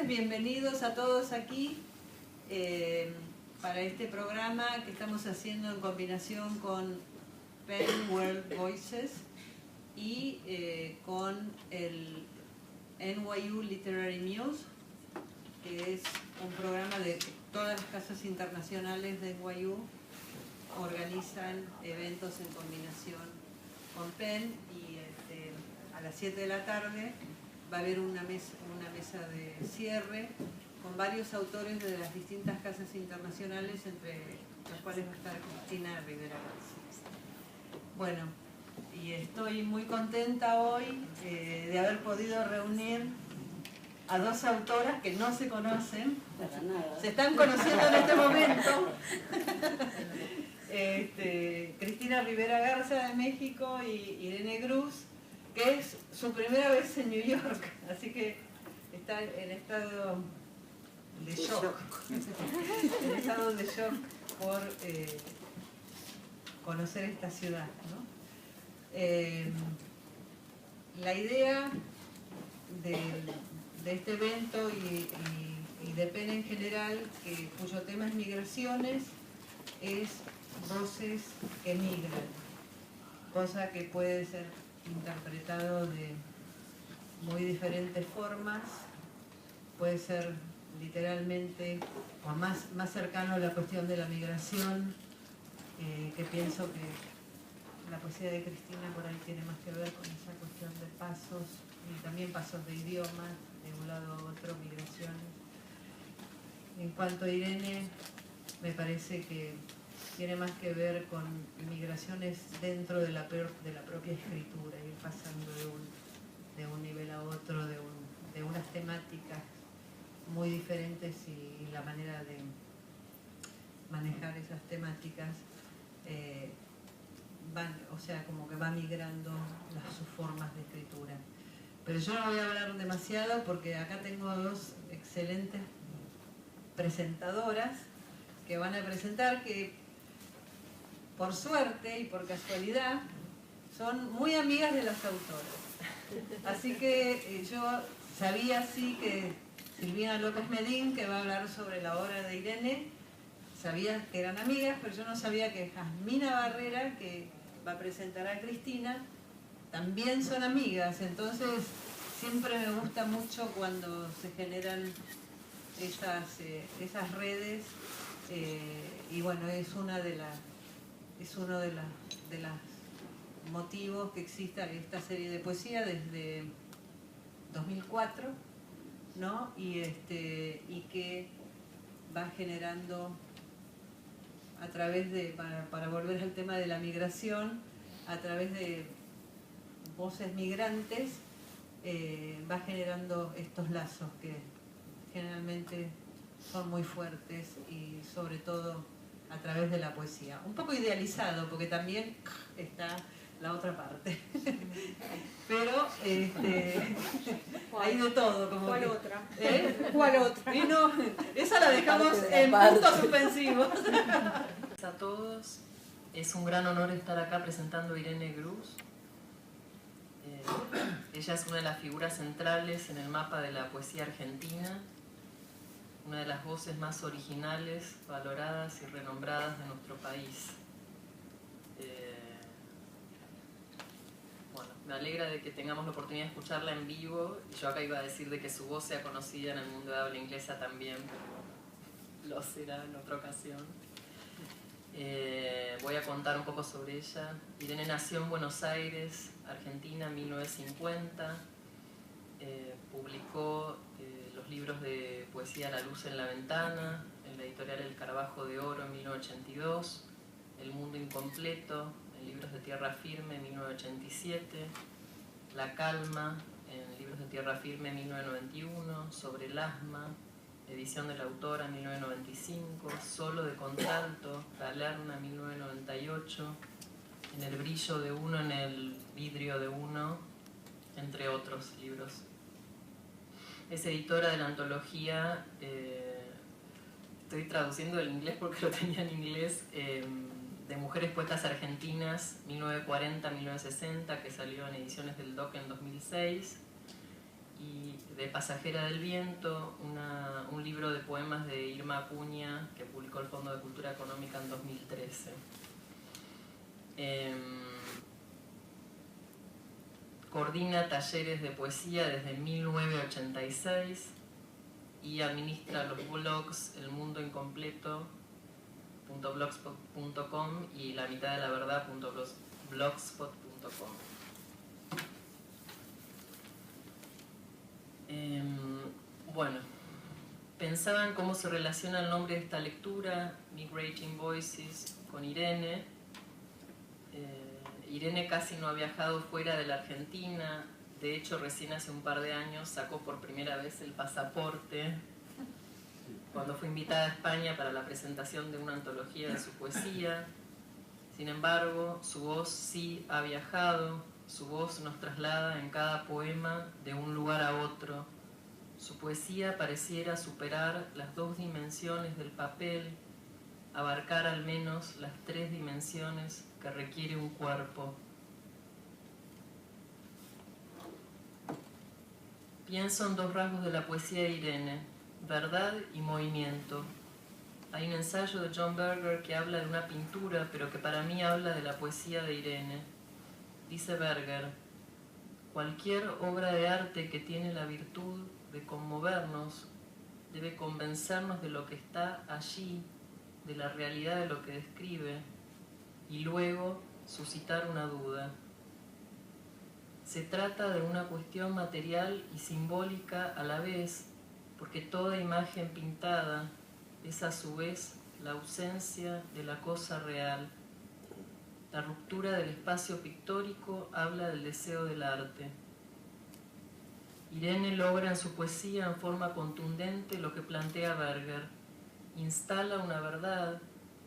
tardes, bienvenidos a todos aquí para este programa que estamos haciendo en combinación con Penn World Voices y con el NYU Literary Muse, que es un programa de todas las casas internacionales de NYU, organizan eventos en combinación con Penn y a las 7 de la tarde va a haber una mesa de cierre con varios autores de las distintas casas internacionales, entre los cuales va a estar Cristina Rivera García. Bueno, y estoy muy contenta hoy de haber podido reunir a dos autoras que no se conocen. Para nada. Se están conociendo en este momento. Cristina Rivera Garza de México y Irene Grus, que es su primera vez en New York, así que está en estado de shock, en estado de shock por conocer esta ciudad, ¿no? La idea de este evento y de Penn en general, cuyo tema es migraciones, es voces que migran, cosa que puede ser interpretado de muy diferentes formas, puede ser literalmente o más cercano a la cuestión de la migración, que pienso que la poesía de Cristina por ahí tiene más que ver con esa cuestión de pasos, y también pasos de idioma, de un lado a otro, migraciones. En cuanto a Irene, me parece que tiene más que ver con migraciones dentro de la propia escritura, ir pasando de un nivel a otro, de unas temáticas muy diferentes, y la manera de manejar esas temáticas como que va migrando sus formas de escritura. Pero yo no voy a hablar demasiado porque acá tengo dos excelentes presentadoras que van a presentar, que por suerte y por casualidad son muy amigas de las autoras. Así que yo sabía sí que Silvina López Medín, que va a hablar sobre la obra de Irene, sabía que eran amigas, pero yo no sabía que Jasmina Barrera, que va a presentar a Cristina, también son amigas. Entonces siempre me gusta mucho cuando se generan esas redes, y bueno, es uno de los motivos que exista esta serie de poesía desde 2004, ¿no? Y que va generando a través para volver al tema de la migración, a través de voces migrantes, va generando estos lazos que generalmente son muy fuertes, y sobre todo a través de la poesía. Un poco idealizado, porque también está la otra parte. Pero hay de todo. Como ¿Cuál que, otra? ¿Cuál otra? Y no, esa la dejamos en puntos suspensivos. A todos, es un gran honor estar acá presentando a Irene Grus. Ella es una de las figuras centrales en el mapa de la poesía argentina, una de las voces más originales, valoradas y renombradas de nuestro país. Bueno, me alegra de que tengamos la oportunidad de escucharla en vivo, y yo acá iba a decir de que su voz sea conocida en el mundo de habla inglesa también, pero lo será en otra ocasión. Voy a contar un poco sobre ella. Irene nació en Buenos Aires, Argentina, en 1950. Publicó los libros de poesía La luz en la ventana, en la editorial El Carabajo de Oro en 1982, El mundo incompleto, en Libros de Tierra Firme en 1987, La calma, en Libros de Tierra Firme en 1991, Sobre el asma, edición de la autora en 1995, Solo de contralto, Galerna en 1998, En el brillo de uno, en el vidrio de uno, entre otros libros. Es editora de la antología, estoy traduciendo del inglés porque lo tenía en inglés, de Mujeres Poetas Argentinas 1940-1960, que salió en ediciones del DOC en 2006. y de Pasajera del Viento, un libro de poemas de Irma Acuña que publicó el Fondo de Cultura Económica en 2013. Coordina talleres de poesía desde 1986 y administra los blogs El Mundo Incompleto.blogspot.com y La Mitad de la Verdad.blogspot.com. Bueno, pensaba en cómo se relaciona el nombre de esta lectura, Migrating Voices, con Irene. Irene casi no ha viajado fuera de la Argentina. De hecho, recién hace un par de años sacó por primera vez el pasaporte cuando fue invitada a España para la presentación de una antología de su poesía. Sin embargo, su voz sí ha viajado, su voz nos traslada en cada poema de un lugar a otro. Su poesía pareciera superar las dos dimensiones del papel, abarcar al menos las tres dimensiones que requiere un cuerpo. Pienso en dos rasgos de la poesía de Irene, verdad y movimiento. Hay un ensayo de John Berger que habla de una pintura, pero que para mí habla de la poesía de Irene. Dice Berger, cualquier obra de arte que tiene la virtud de conmovernos debe convencernos de lo que está allí, de la realidad de lo que describe, y luego suscitar una duda. Se trata de una cuestión material y simbólica a la vez, porque toda imagen pintada es a su vez la ausencia de la cosa real. La ruptura del espacio pictórico habla del deseo del arte. Irene logra en su poesía en forma contundente lo que plantea Berger. Instala una verdad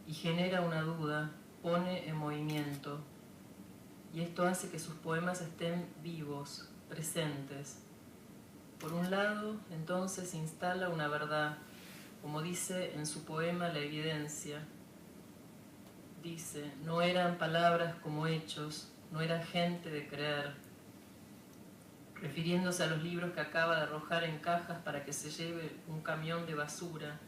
y genera una duda, pone en movimiento. Y esto hace que sus poemas estén vivos, presentes. Por un lado, entonces instala una verdad, como dice en su poema La Evidencia. Dice, no eran palabras como hechos, no era gente de creer, refiriéndose a los libros que acaba de arrojar en cajas para que se lleve un camión de basura,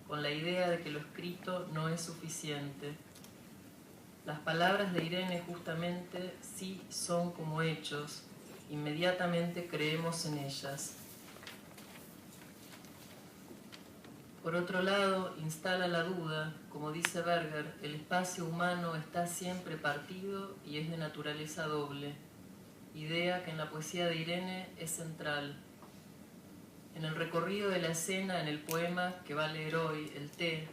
con la idea de que lo escrito no es suficiente. Las palabras de Irene justamente sí son como hechos, inmediatamente creemos en ellas. Por otro lado, instala la duda, como dice Berger, el espacio humano está siempre partido y es de naturaleza doble, idea que en la poesía de Irene es central. En el recorrido de la escena en el poema que va a leer hoy, El té,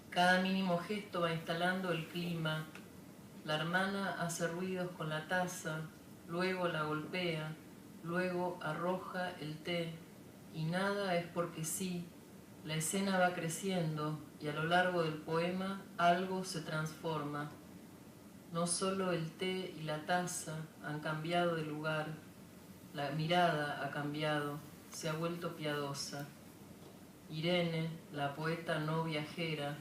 cada mínimo gesto va instalando el clima. La hermana hace ruidos con la taza, luego la golpea, luego arroja el té, y nada es porque sí. La escena va creciendo y a lo largo del poema algo se transforma. No solo el té y la taza han cambiado de lugar, la mirada ha cambiado, se ha vuelto piadosa. Irene, la poeta no viajera,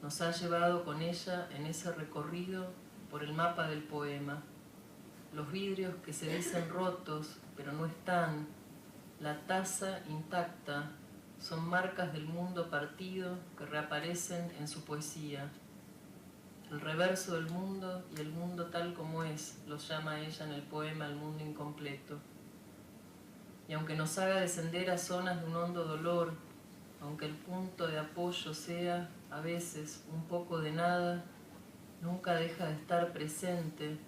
nos ha llevado con ella en ese recorrido por el mapa del poema. Los vidrios que se dicen rotos, pero no están, la taza intacta, son marcas del mundo partido que reaparecen en su poesía. El reverso del mundo y el mundo tal como es, los llama ella en el poema El Mundo Incompleto. Y aunque nos haga descender a zonas de un hondo dolor, aunque el punto de apoyo sea, a veces, un poco de nada, nunca deja de estar presente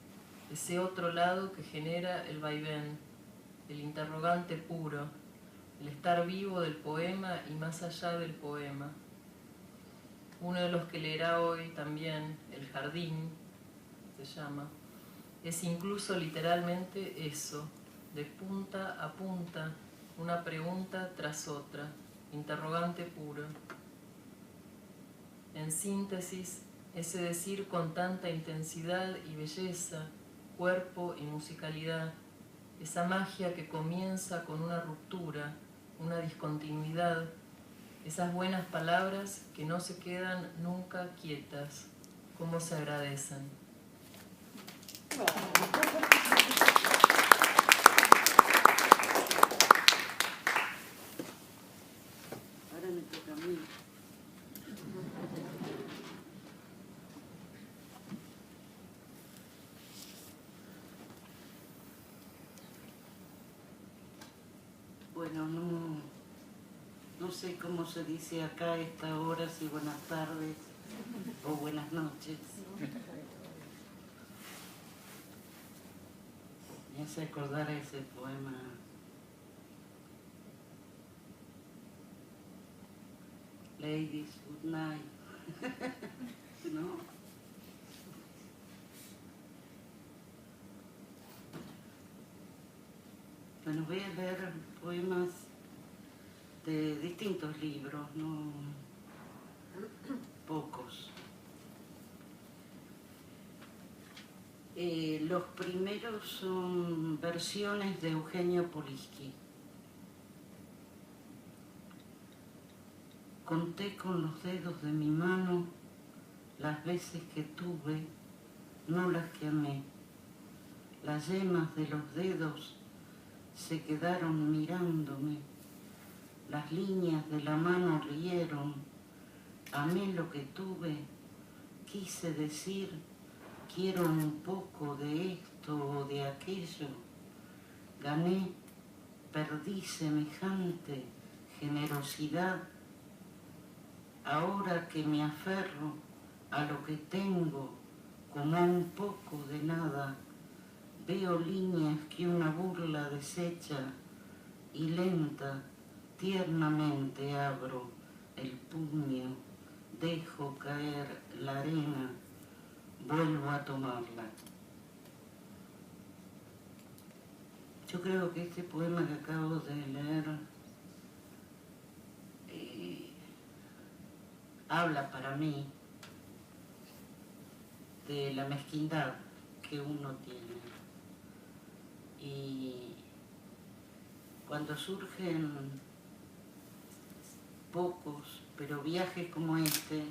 ese otro lado que genera el vaivén, el interrogante puro, el estar vivo del poema y más allá del poema. Uno de los que leerá hoy también, El Jardín, se llama, es incluso literalmente eso, de punta a punta, una pregunta tras otra, interrogante puro. En síntesis, ese decir con tanta intensidad y belleza, cuerpo y musicalidad, esa magia que comienza con una ruptura, una discontinuidad, esas buenas palabras que no se quedan nunca quietas, cómo se agradecen. Bueno, no sé cómo se dice acá a esta hora, si buenas tardes o buenas noches. Me hace acordar a ese poema. Ladies, good night. ¿No? Bueno, voy a leer poemas de distintos libros, no pocos. Los primeros son versiones de Eugenio Poliski. Conté con los dedos de mi mano las veces que tuve, no las que amé. Las yemas de los dedos se quedaron mirándome. Las líneas de la mano rieron. Amé lo que tuve. Quise decir, quiero un poco de esto o de aquello. Gané, perdí semejante generosidad. Ahora que me aferro a lo que tengo como un poco de nada, veo líneas que una burla desecha y lenta, tiernamente abro el puño, dejo caer la arena, vuelvo a tomarla. Yo creo que este poema que acabo de leer habla para mí de la mezquindad que uno tiene. Y cuando surgen pocos, pero viajes como este,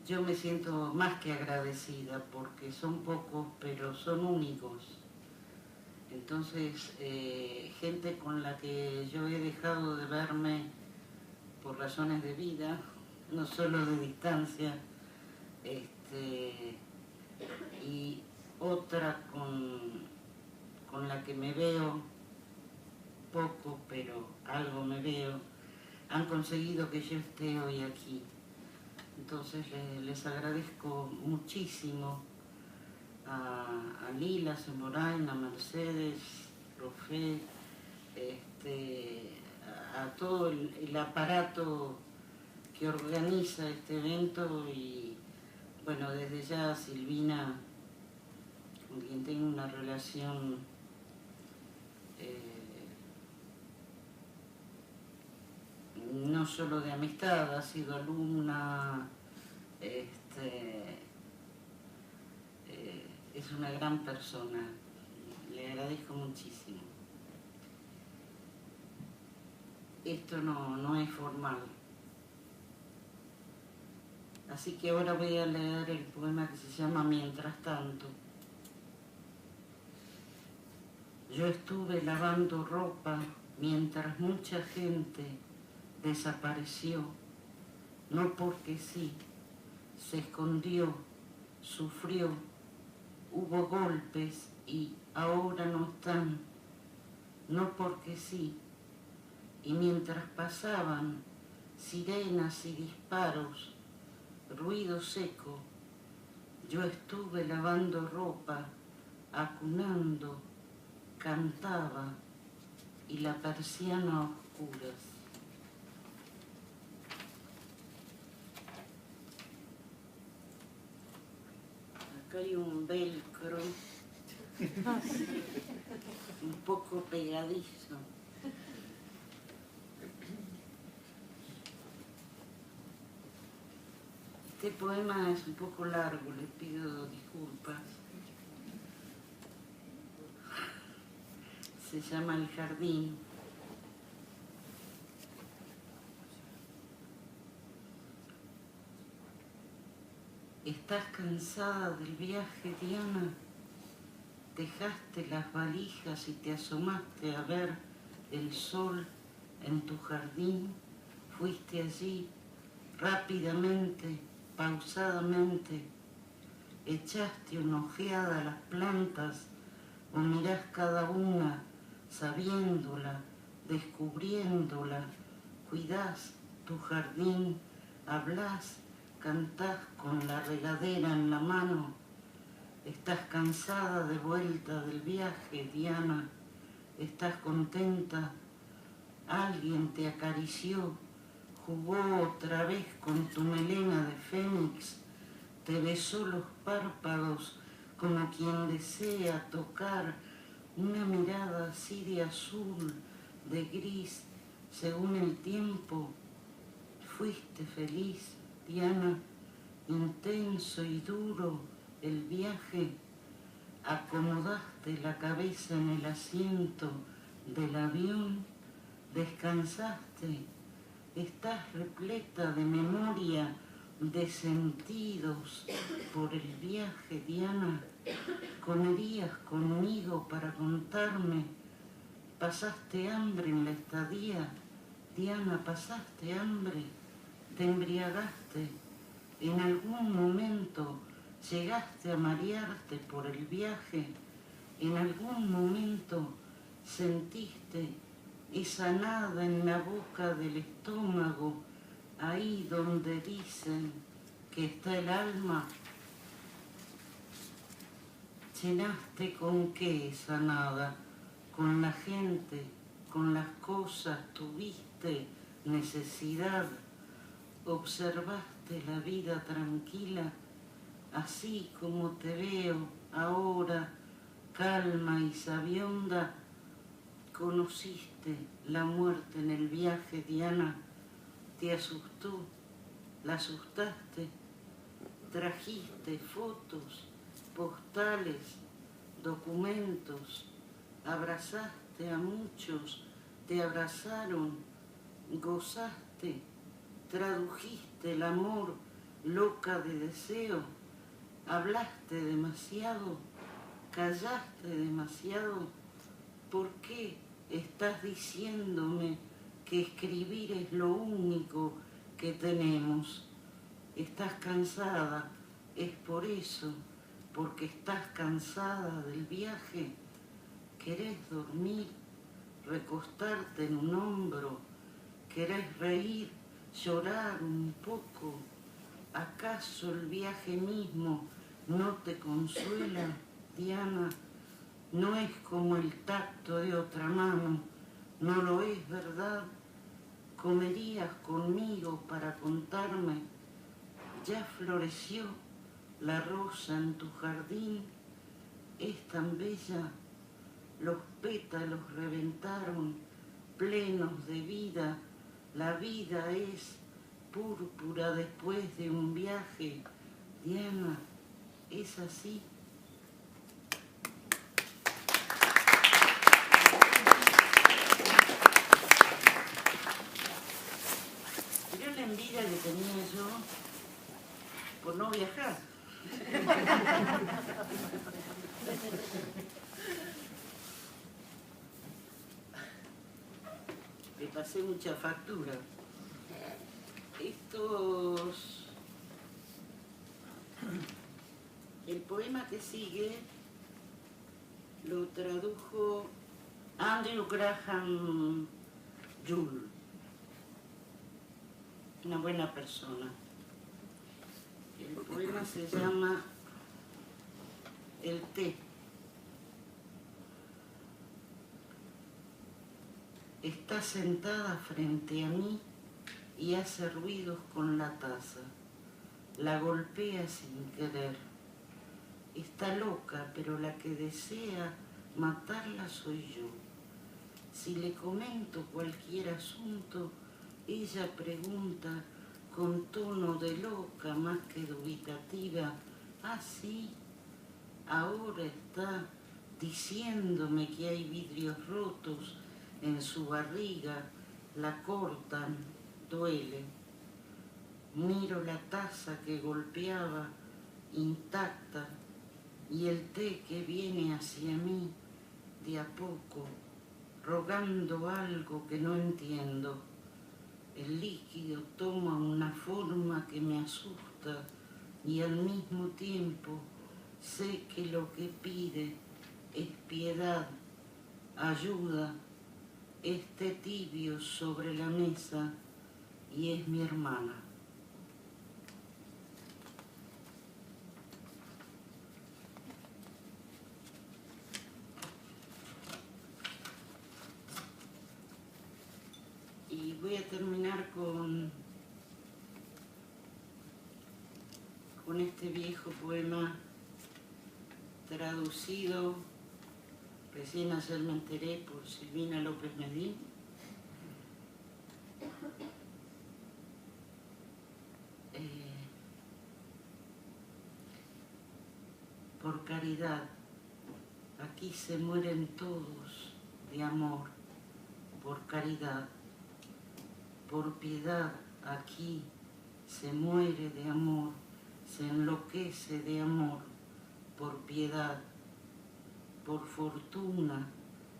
yo me siento más que agradecida porque son pocos, pero son únicos. Entonces, gente con la que yo he dejado de verme por razones de vida, no solo de distancia, y otra con la que me veo poco, pero algo me veo, han conseguido que yo esté hoy aquí. Entonces les agradezco muchísimo a Lila, a Semorain, a Mercedes, Rofé, a todo el aparato que organiza este evento y bueno, desde ya a Silvina, con quien tengo una relación no solo de amistad, ha sido alumna, es una gran persona, le agradezco muchísimo. Esto no es formal. Así que ahora voy a leer el poema que se llama Mientras tanto. Yo estuve lavando ropa mientras mucha gente desapareció, no porque sí, se escondió, sufrió, hubo golpes y ahora no están, no porque sí, y mientras pasaban sirenas y disparos, ruido seco, yo estuve lavando ropa, acunando, cantaba y la persiana a oscuras. Acá hay un velcro un poco pegadizo. Este poema es un poco largo, les pido disculpas. Se llama El jardín. ¿Estás cansada del viaje, Diana? Dejaste las valijas y te asomaste a ver el sol en tu jardín. Fuiste allí rápidamente, pausadamente. Echaste una ojeada a las plantas o mirás cada una sabiéndola, descubriéndola, cuidás tu jardín, hablás, cantás con la regadera en la mano. Estás cansada de vuelta del viaje, Diana, estás contenta, alguien te acarició, jugó otra vez con tu melena de fénix, te besó los párpados como quien desea tocar una mirada así de azul, de gris, según el tiempo. Fuiste feliz, Diana, intenso y duro el viaje, acomodaste la cabeza en el asiento del avión, descansaste, estás repleta de memoria, de sentidos por el viaje, Diana. Comerías conmigo para contarme, pasaste hambre en la estadía, Diana, pasaste hambre, te embriagaste, en algún momento llegaste a marearte por el viaje, en algún momento sentiste esa nada en la boca del estómago, ahí donde dicen que está el alma. ¿Llenaste con qué esa nada? Con la gente, con las cosas, tuviste necesidad, observaste la vida tranquila, así como te veo ahora, calma y sabionda. Conociste la muerte en el viaje, Diana, te asustó, la asustaste, trajiste fotos, postales, documentos, abrazaste a muchos, te abrazaron, gozaste, tradujiste el amor loca de deseo, hablaste demasiado, callaste demasiado. ¿Por qué estás diciéndome que escribir es lo único que tenemos? Estás cansada, es por eso, porque estás cansada del viaje. ¿Querés dormir, recostarte en un hombro? ¿Querés reír, llorar un poco? ¿Acaso el viaje mismo no te consuela, Diana? No es como el tacto de otra mano, no lo es, ¿verdad? ¿Comerías conmigo para contarme? ¿Ya floreció la rosa en tu jardín? Es tan bella, los pétalos reventaron, plenos de vida. La vida es púrpura después de un viaje. Diana, ¿es así? Mirá la envidia que tenía yo por no viajar. Le pasé mucha factura. El poema que sigue lo tradujo Andrew Graham Yule, una buena persona. El poema se llama El té. Está sentada frente a mí y hace ruidos con la taza. La golpea sin querer. Está loca, pero la que desea matarla soy yo. Si le comento cualquier asunto, ella pregunta con tono de loca más que dubitativa: «Ah, sí, ahora está diciéndome que hay vidrios rotos en su barriga, la cortan, duele». Miro la taza que golpeaba, intacta, y el té que viene hacia mí de a poco, rogando algo que no entiendo. El líquido toma una forma que me asusta y al mismo tiempo sé que lo que pide es piedad, ayuda, este tibio sobre la mesa y es mi hermana. Y voy a terminar con este viejo poema traducido, recién ayer me enteré, por Silvina López Medín. Por caridad, aquí se mueren todos de amor, por caridad. Por piedad, aquí se muere de amor, se enloquece de amor, por piedad. Por fortuna,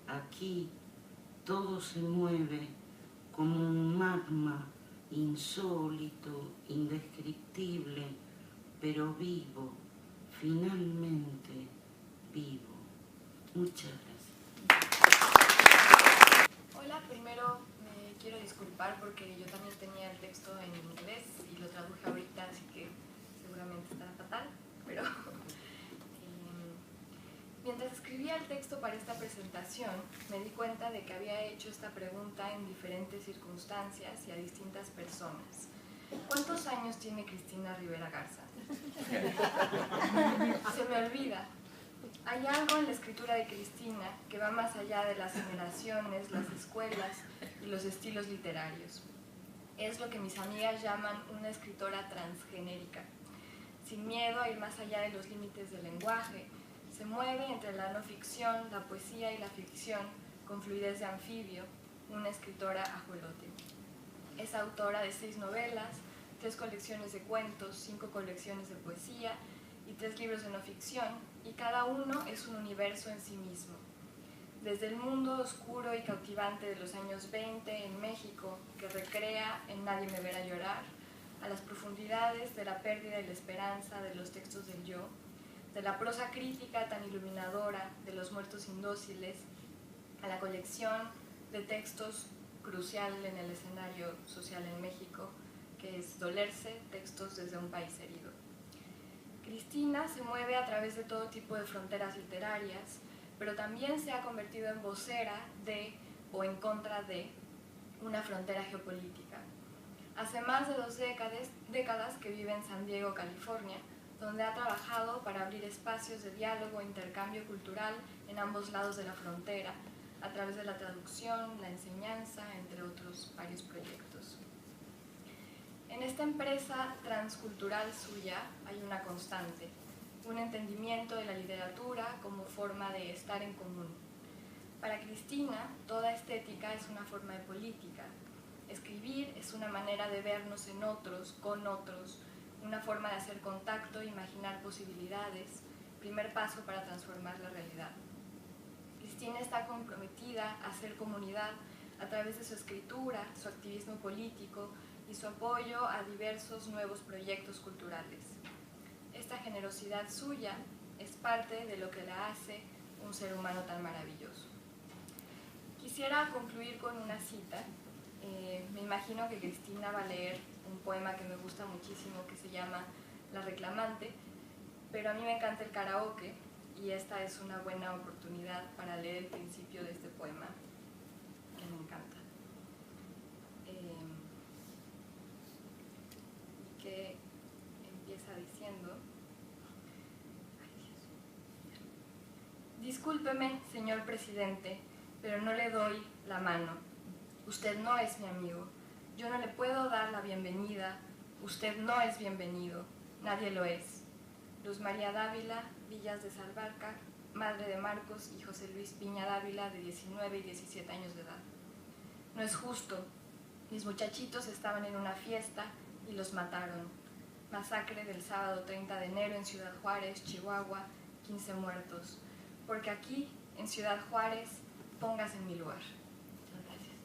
aquí todo se mueve como un magma insólito, indescriptible, pero vivo, finalmente vivo. Muchas gracias. Hola, primero me quiero disculpar porque yo también tenía el texto en inglés y lo traduje ahorita, así que seguramente estará fatal, pero mientras escribía el texto para esta presentación me di cuenta de que había hecho esta pregunta en diferentes circunstancias y a distintas personas. ¿Cuántos años tiene Cristina Rivera Garza? Se me olvida. Hay algo en la escritura de Cristina que va más allá de las generaciones, las escuelas y los estilos literarios. Es lo que mis amigas llaman una escritora transgenérica. Sin miedo a ir más allá de los límites del lenguaje, se mueve entre la no ficción, la poesía y la ficción con fluidez de anfibio, una escritora ajolote. Es autora de 6 novelas, 3 colecciones de cuentos, 5 colecciones de poesía y 3 libros de no ficción, y cada uno es un universo en sí mismo. Desde el mundo oscuro y cautivante de los años 20 en México, que recrea en Nadie me verá llorar, a las profundidades de la pérdida y la esperanza de los textos del yo, de la prosa crítica tan iluminadora de Los muertos indóciles, a la colección de textos crucial en el escenario social en México, que es Dolerse, textos desde un país herido. Cristina se mueve a través de todo tipo de fronteras literarias, pero también se ha convertido en vocera de, o en contra de, una frontera geopolítica. Hace más de 2 décadas que vive en San Diego, California, donde ha trabajado para abrir espacios de diálogo e intercambio cultural en ambos lados de la frontera, a través de la traducción, la enseñanza, entre otros varios proyectos. En esta empresa transcultural suya hay una constante, un entendimiento de la literatura como forma de estar en común. Para Cristina, toda estética es una forma de política. Escribir es una manera de vernos en otros, con otros, una forma de hacer contacto, imaginar posibilidades, primer paso para transformar la realidad. Cristina está comprometida a hacer comunidad a través de su escritura, su activismo político y su apoyo a diversos nuevos proyectos culturales. Esta generosidad suya es parte de lo que la hace un ser humano tan maravilloso. Quisiera concluir con una cita. Me imagino que Cristina va a leer un poema que me gusta muchísimo que se llama La Reclamante, pero a mí me encanta el karaoke y esta es una buena oportunidad para leer el principio de este poema que me encanta. Que empieza diciendo: discúlpeme, señor presidente, pero no le doy la mano. Usted no es mi amigo. Yo no le puedo dar la bienvenida. Usted no es bienvenido. Nadie lo es. Luz María Dávila, Villas de Salvarcar, madre de Marcos y José Luis Piña Dávila, de 19 y 17 años de edad. No es justo. Mis muchachitos estaban en una fiesta y los mataron. Masacre del sábado 30 de enero en Ciudad Juárez, Chihuahua, 15 muertos. Porque aquí, en Ciudad Juárez, póngase en mi lugar. Muchas gracias.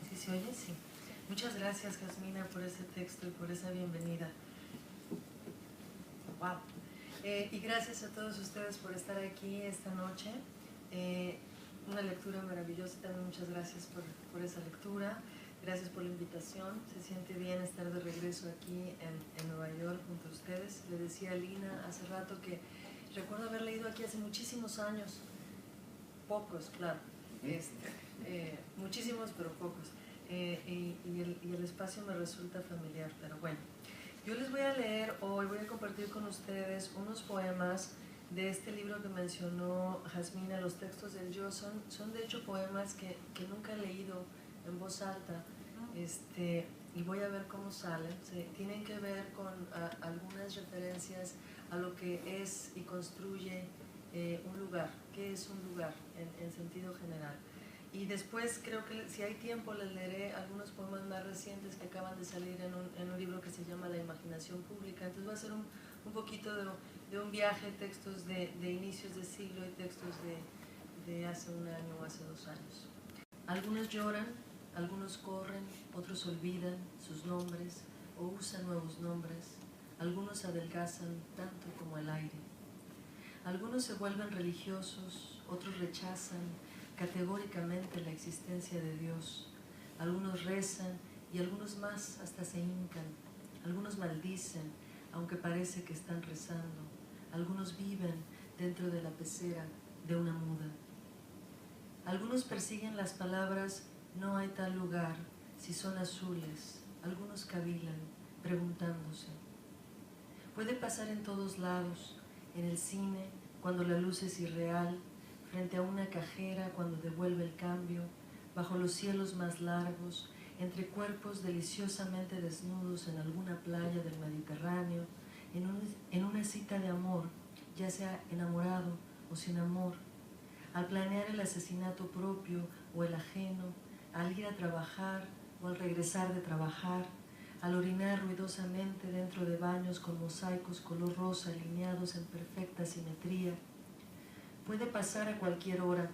¿Sí se oye? Sí. Muchas gracias, Jasmina, por ese texto y por esa bienvenida. Wow. Y gracias a todos ustedes por estar aquí esta noche. Una lectura maravillosa, también muchas gracias por esa lectura. Gracias por la invitación. Se siente bien estar de regreso aquí en Nueva York junto a ustedes. Le decía a Lina hace rato que recuerdo haber leído aquí hace muchísimos años. Pocos, claro. Muchísimos, pero pocos. Y el espacio me resulta familiar, pero bueno. Yo les voy a leer hoy, voy a compartir con ustedes unos poemas de este libro que mencionó Jasmina, Los textos del yo. Son de hecho poemas que nunca he leído en voz alta, y voy a ver cómo salen. Tienen que ver con algunas referencias a lo que es y construye un lugar. ¿Qué es un lugar en sentido general? Y después creo que si hay tiempo les leeré algunos poemas más recientes que acaban de salir en un libro que se llama La imaginación pública. Entonces va a ser un poquito de un viaje, textos de inicios de siglo y textos de hace un año o hace 2 años. Algunos lloran, algunos corren, otros olvidan sus nombres o usan nuevos nombres. Algunos adelgazan tanto como el aire. Algunos se vuelven religiosos, otros rechazan categóricamente la existencia de Dios. Algunos rezan y algunos más hasta se hincan. Algunos maldicen, aunque parece que están rezando. Algunos viven dentro de la pecera de una muda. Algunos persiguen las palabras no hay tal lugar si son azules. Algunos cavilan, preguntándose. Puede pasar en todos lados, en el cine, cuando la luz es irreal, frente a una cajera cuando devuelve el cambio, bajo los cielos más largos, entre cuerpos deliciosamente desnudos en alguna playa del Mediterráneo, en una cita de amor, ya sea enamorado o sin amor, al planear el asesinato propio o el ajeno, al ir a trabajar o al regresar de trabajar, al orinar ruidosamente dentro de baños con mosaicos color rosa alineados en perfecta simetría. Puede pasar a cualquier hora,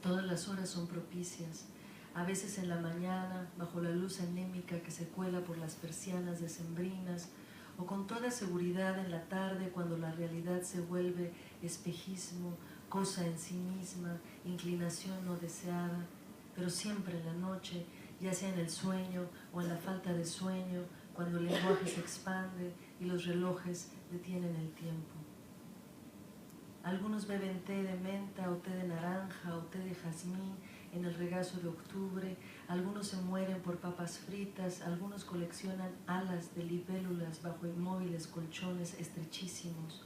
todas las horas son propicias, a veces en la mañana, bajo la luz anémica que se cuela por las persianas decembrinas, o con toda seguridad en la tarde cuando la realidad se vuelve espejismo, cosa en sí misma, inclinación no deseada, pero siempre en la noche, ya sea en el sueño o en la falta de sueño, cuando el lenguaje se expande y los relojes detienen el tiempo. Algunos beben té de menta o té de naranja o té de jazmín en el regazo de octubre, algunos se mueren por papas fritas, algunos coleccionan alas de libélulas bajo inmóviles colchones estrechísimos.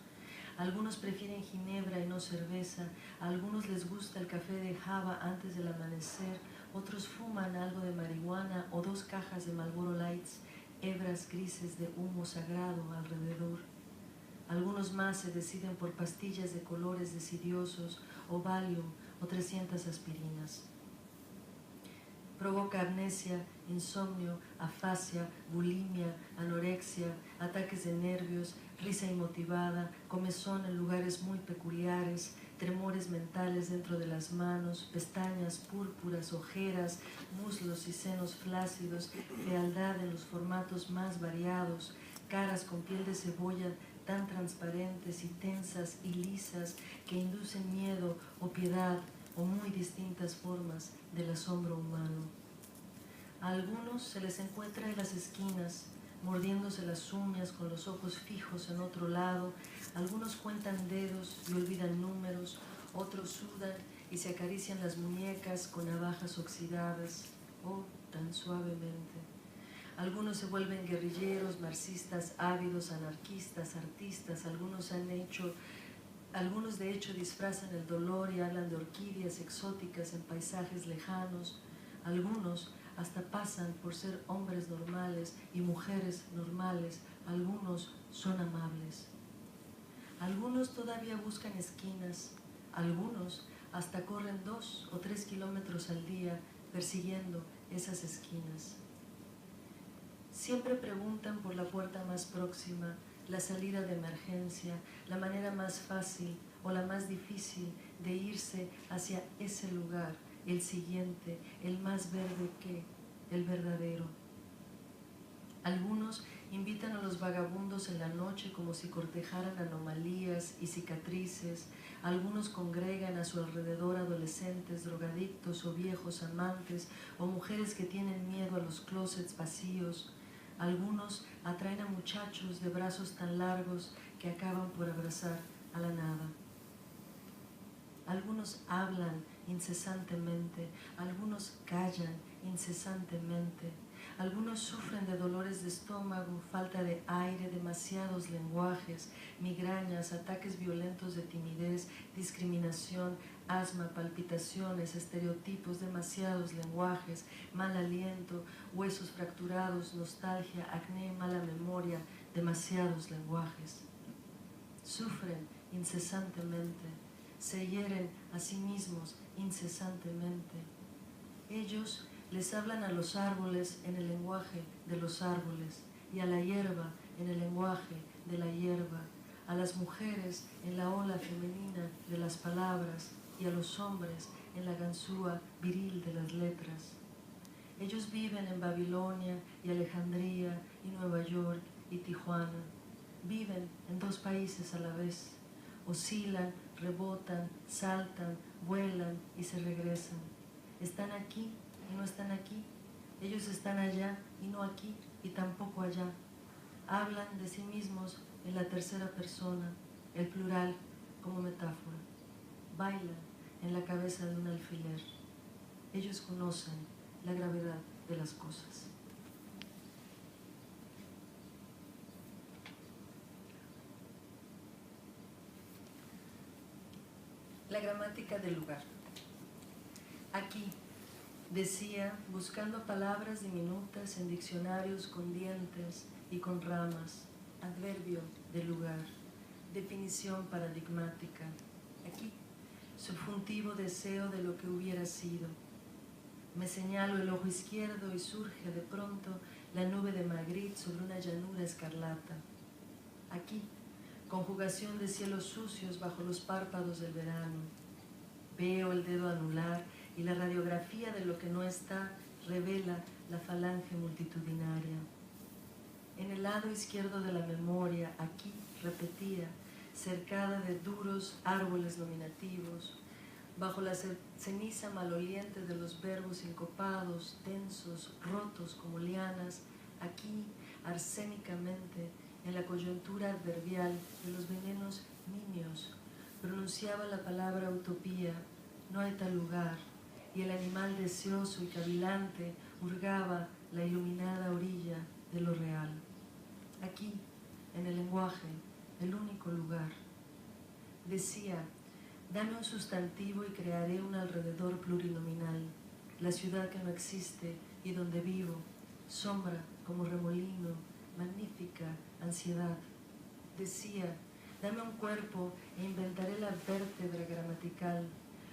Algunos prefieren ginebra y no cerveza, a algunos les gusta el café de Java antes del amanecer, otros fuman algo de marihuana o 2 cajas de Marlboro Lights, hebras grises de humo sagrado alrededor. Algunos más se deciden por pastillas de colores decidiosos o Valium o 300 aspirinas. Provoca amnesia, insomnio, afasia, bulimia, anorexia, ataques de nervios, risa inmotivada, comezón en lugares muy peculiares, tremores mentales dentro de las manos, pestañas púrpuras, ojeras, muslos y senos flácidos, fealdad en los formatos más variados, caras con piel de cebolla tan transparentes y tensas y lisas que inducen miedo o piedad o muy distintas formas del asombro humano. A algunos se les encuentra en las esquinas, mordiéndose las uñas con los ojos fijos en otro lado, algunos cuentan dedos y olvidan números, otros sudan y se acarician las muñecas con navajas oxidadas, oh, tan suavemente. Algunos se vuelven guerrilleros, marxistas, ávidos, anarquistas, artistas, algunos de hecho disfrazan el dolor y hablan de orquídeas exóticas en paisajes lejanos, algunos hasta pasan por ser hombres normales y mujeres normales, algunos son amables. Algunos todavía buscan esquinas, algunos hasta corren 2 o 3 kilómetros al día persiguiendo esas esquinas. Siempre preguntan por la puerta más próxima, la salida de emergencia, la manera más fácil o la más difícil de irse hacia ese lugar, el siguiente, el más verde que, el verdadero. Algunos invitan a los vagabundos en la noche como si cortejaran anomalías y cicatrices. Algunos congregan a su alrededor adolescentes, drogadictos o viejos amantes o mujeres que tienen miedo a los closets vacíos. Algunos atraen a muchachos de brazos tan largos que acaban por abrazar a la nada. Algunos hablan incesantemente, algunos callan incesantemente. Algunos sufren de dolores de estómago, falta de aire, demasiados lenguajes, migrañas, ataques violentos de timidez, discriminación, asma, palpitaciones, estereotipos, demasiados lenguajes, mal aliento, huesos fracturados, nostalgia, acné, mala memoria, demasiados lenguajes. Sufren incesantemente, se hieren a sí mismos incesantemente. Ellos les hablan a los árboles en el lenguaje de los árboles y a la hierba en el lenguaje de la hierba, a las mujeres en la ola femenina de las palabras y a los hombres en la ganzúa viril de las letras. Ellos viven en Babilonia y Alejandría y Nueva York y Tijuana. Viven en dos países a la vez. Oscilan, rebotan, saltan, vuelan y se regresan. Están aquí y no están aquí. Ellos están allá y no aquí y tampoco allá. Hablan de sí mismos en la tercera persona, el plural como metáfora. Bailan en la cabeza de un alfiler. Ellos conocen la gravedad de las cosas. La gramática del lugar. Aquí, decía, buscando palabras diminutas en diccionarios con dientes y con ramas, adverbio de lugar, definición paradigmática. Aquí, subjuntivo deseo de lo que hubiera sido. Me señalo el ojo izquierdo y surge de pronto la nube de Magritte sobre una llanura escarlata. Aquí, conjugación de cielos sucios bajo los párpados del verano. Veo el dedo anular y la radiografía de lo que no está revela la falange multitudinaria. En el lado izquierdo de la memoria, aquí, repetía, cercada de duros árboles nominativos, bajo la ceniza maloliente de los verbos sincopados, tensos, rotos como lianas, aquí, arsénicamente, en la coyuntura adverbial de los venenos nimios, pronunciaba la palabra utopía, no hay tal lugar, y el animal deseoso y cavilante hurgaba la iluminada orilla de lo real. Aquí, en el lenguaje, el único lugar. Decía, dame un sustantivo y crearé un alrededor plurinominal, la ciudad que no existe y donde vivo, sombra como remolino, magnífica ansiedad. Decía, dame un cuerpo e inventaré la vértebra gramatical,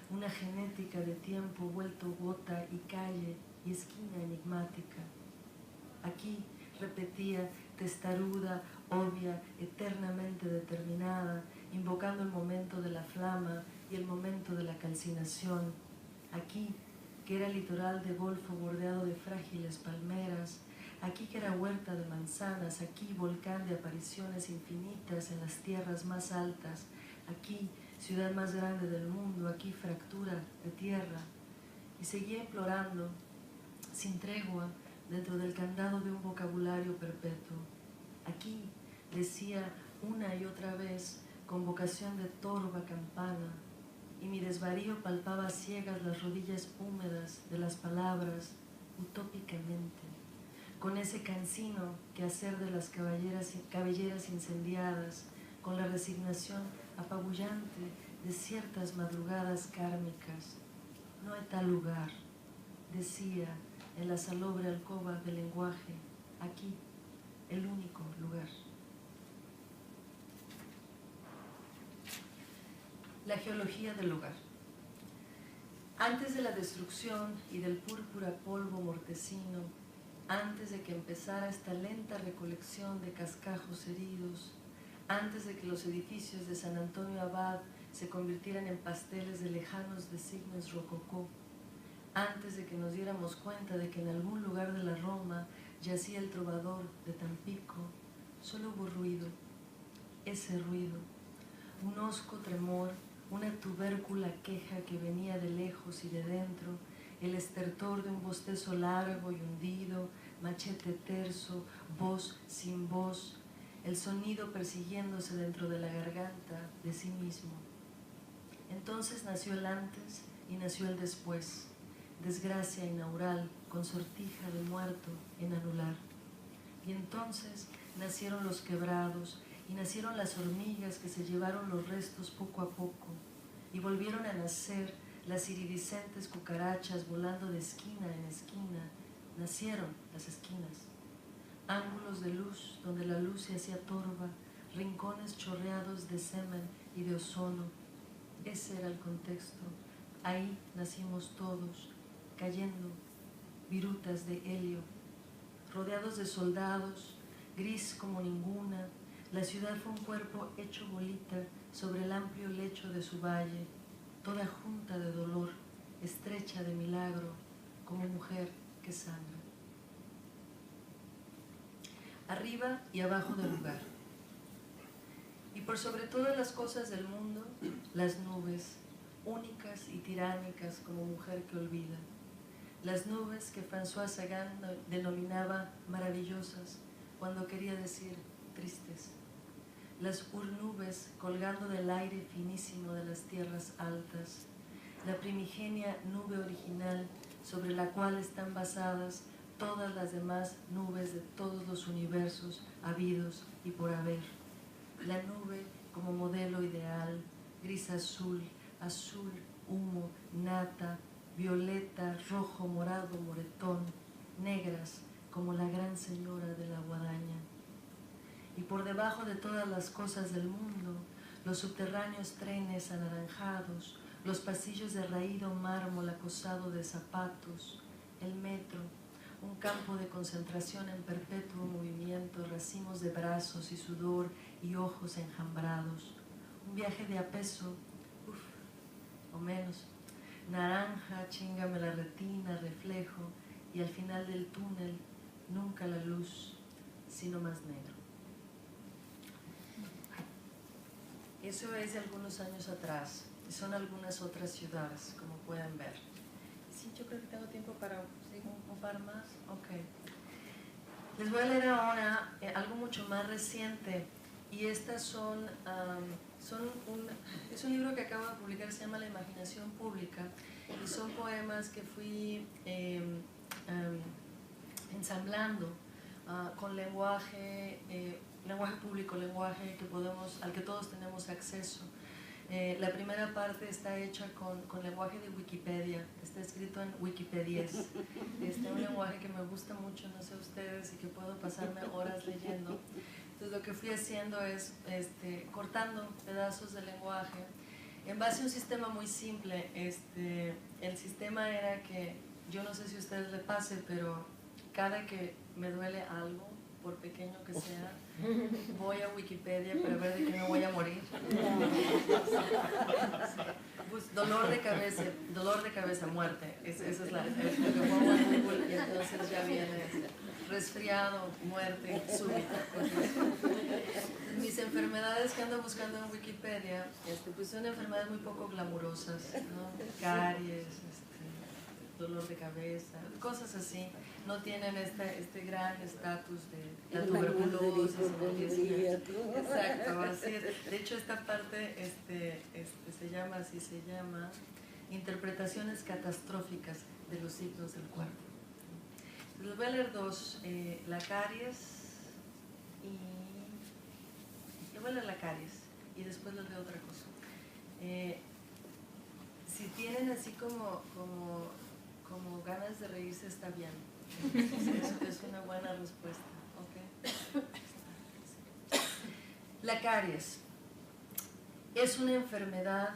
una genética de tiempo vuelto gota y calle y esquina enigmática. Aquí, repetía, testaruda, obvia, eternamente determinada, invocando el momento de la flama y el momento de la calcinación. Aquí, que era litoral de golfo bordeado de frágiles palmeras, aquí que era huerta de manzanas, aquí volcán de apariciones infinitas en las tierras más altas, aquí ciudad más grande del mundo, aquí fractura de tierra. Y seguía implorando, sin tregua, dentro del candado de un vocabulario perpetuo. Aquí, decía una y otra vez, con vocación de torva campana, y mi desvarío palpaba ciegas las rodillas húmedas de las palabras, utópicamente, con ese cansino quehacer de las cabelleras incendiadas, con la resignación apabullante de ciertas madrugadas kármicas. No hay tal lugar, decía en la salobre alcoba del lenguaje, aquí, el único lugar. La geología del lugar. Antes de la destrucción y del púrpura polvo mortecino, antes de que empezara esta lenta recolección de cascajos heridos, antes de que los edificios de San Antonio Abad se convirtieran en pasteles de lejanos designios rococó, antes de que nos diéramos cuenta de que en algún lugar de la Roma yacía el trovador de Tampico, solo hubo ruido, ese ruido, un hosco tremor, una tubércula queja que venía de lejos y de dentro, el estertor de un bostezo largo y hundido, machete terso, voz sin voz, el sonido persiguiéndose dentro de la garganta de sí mismo. Entonces nació el antes y nació el después, desgracia inaural con sortija de muerto en anular. Y entonces nacieron los quebrados y nacieron las hormigas que se llevaron los restos poco a poco, y volvieron a nacer las iridiscentes cucarachas volando de esquina en esquina. Nacieron las esquinas, ángulos de luz donde la luz se hacía torva, rincones chorreados de semen y de ozono. Ese era el contexto. Ahí nacimos todos, cayendo, virutas de helio, rodeados de soldados, gris como ninguna. La ciudad fue un cuerpo hecho bolita sobre el amplio lecho de su valle, toda junta de dolor, estrecha de milagro, como mujer que sangra. Arriba y abajo del lugar. Y por sobre todas las cosas del mundo, las nubes, únicas y tiránicas como mujer que olvida. Las nubes que François Sagan denominaba maravillosas cuando quería decir tristes. Las urnubes colgando del aire finísimo de las tierras altas. La primigenia nube original sobre la cual están basadas todas las demás nubes de todos los universos habidos y por haber. La nube como modelo ideal, gris azul, azul, humo, nata, violeta, rojo, morado, moretón, negras como la gran señora de la guadaña. Y por debajo de todas las cosas del mundo, los subterráneos trenes anaranjados, los pasillos de raído mármol acosado de zapatos, el metro, un campo de concentración en perpetuo movimiento, racimos de brazos y sudor y ojos enjambrados, un viaje de a peso, o menos, naranja, chíngame la retina, reflejo, y al final del túnel, nunca la luz, sino más negro. Eso es de algunos años atrás, y son algunas otras ciudades, como pueden ver. Sí, yo creo que tengo tiempo para un par más. Ok. Les voy a leer ahora algo mucho más reciente, y estas es un libro que acabo de publicar, se llama La imaginación pública, y son poemas que fui ensamblando con lenguaje público, lenguaje al que todos tenemos acceso. La primera parte está hecha con lenguaje de Wikipedia, está escrito en Wikipedias, un lenguaje que me gusta mucho, no sé ustedes, y que puedo pasarme horas leyendo. Entonces lo que fui haciendo es cortando pedazos de lenguaje en base a un sistema muy simple. El sistema era que, yo no sé si a ustedes les pase, pero cada que me duele algo, por pequeño que sea, voy a Wikipedia para ver de qué me voy a morir. Pues dolor de cabeza, muerte. Esa es lo que pongo en Google, y entonces ya viene resfriado, muerte súbita. Mis enfermedades que ando buscando en Wikipedia, pues son enfermedades muy poco glamurosas, ¿no? Caries, dolor de cabeza, cosas así. No tienen este gran estatus de la tuberculosis. Exacto, así es. De hecho, esta parte se llama Interpretaciones catastróficas de los signos del cuerpo. Les voy a leer dos, la caries y... voy a leer la caries y después les leo otra cosa. Si tienen así como ganas de reírse, está bien. Es una buena respuesta. ¿Okay? La caries es una enfermedad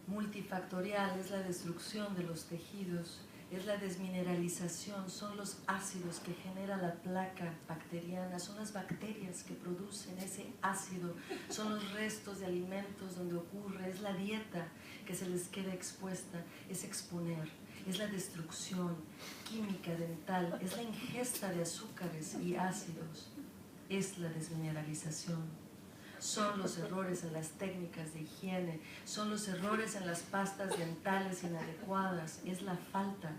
multifactorial, es la destrucción de los tejidos, es la desmineralización, son los ácidos que genera la placa bacteriana, son las bacterias que producen ese ácido, son los restos de alimentos donde ocurre, es la dieta que se les queda expuesta, es exponer. es la destrucción química dental, es la ingesta de azúcares y ácidos, es la desmineralización. Son los errores en las técnicas de higiene, son los errores en las pastas dentales inadecuadas, es la falta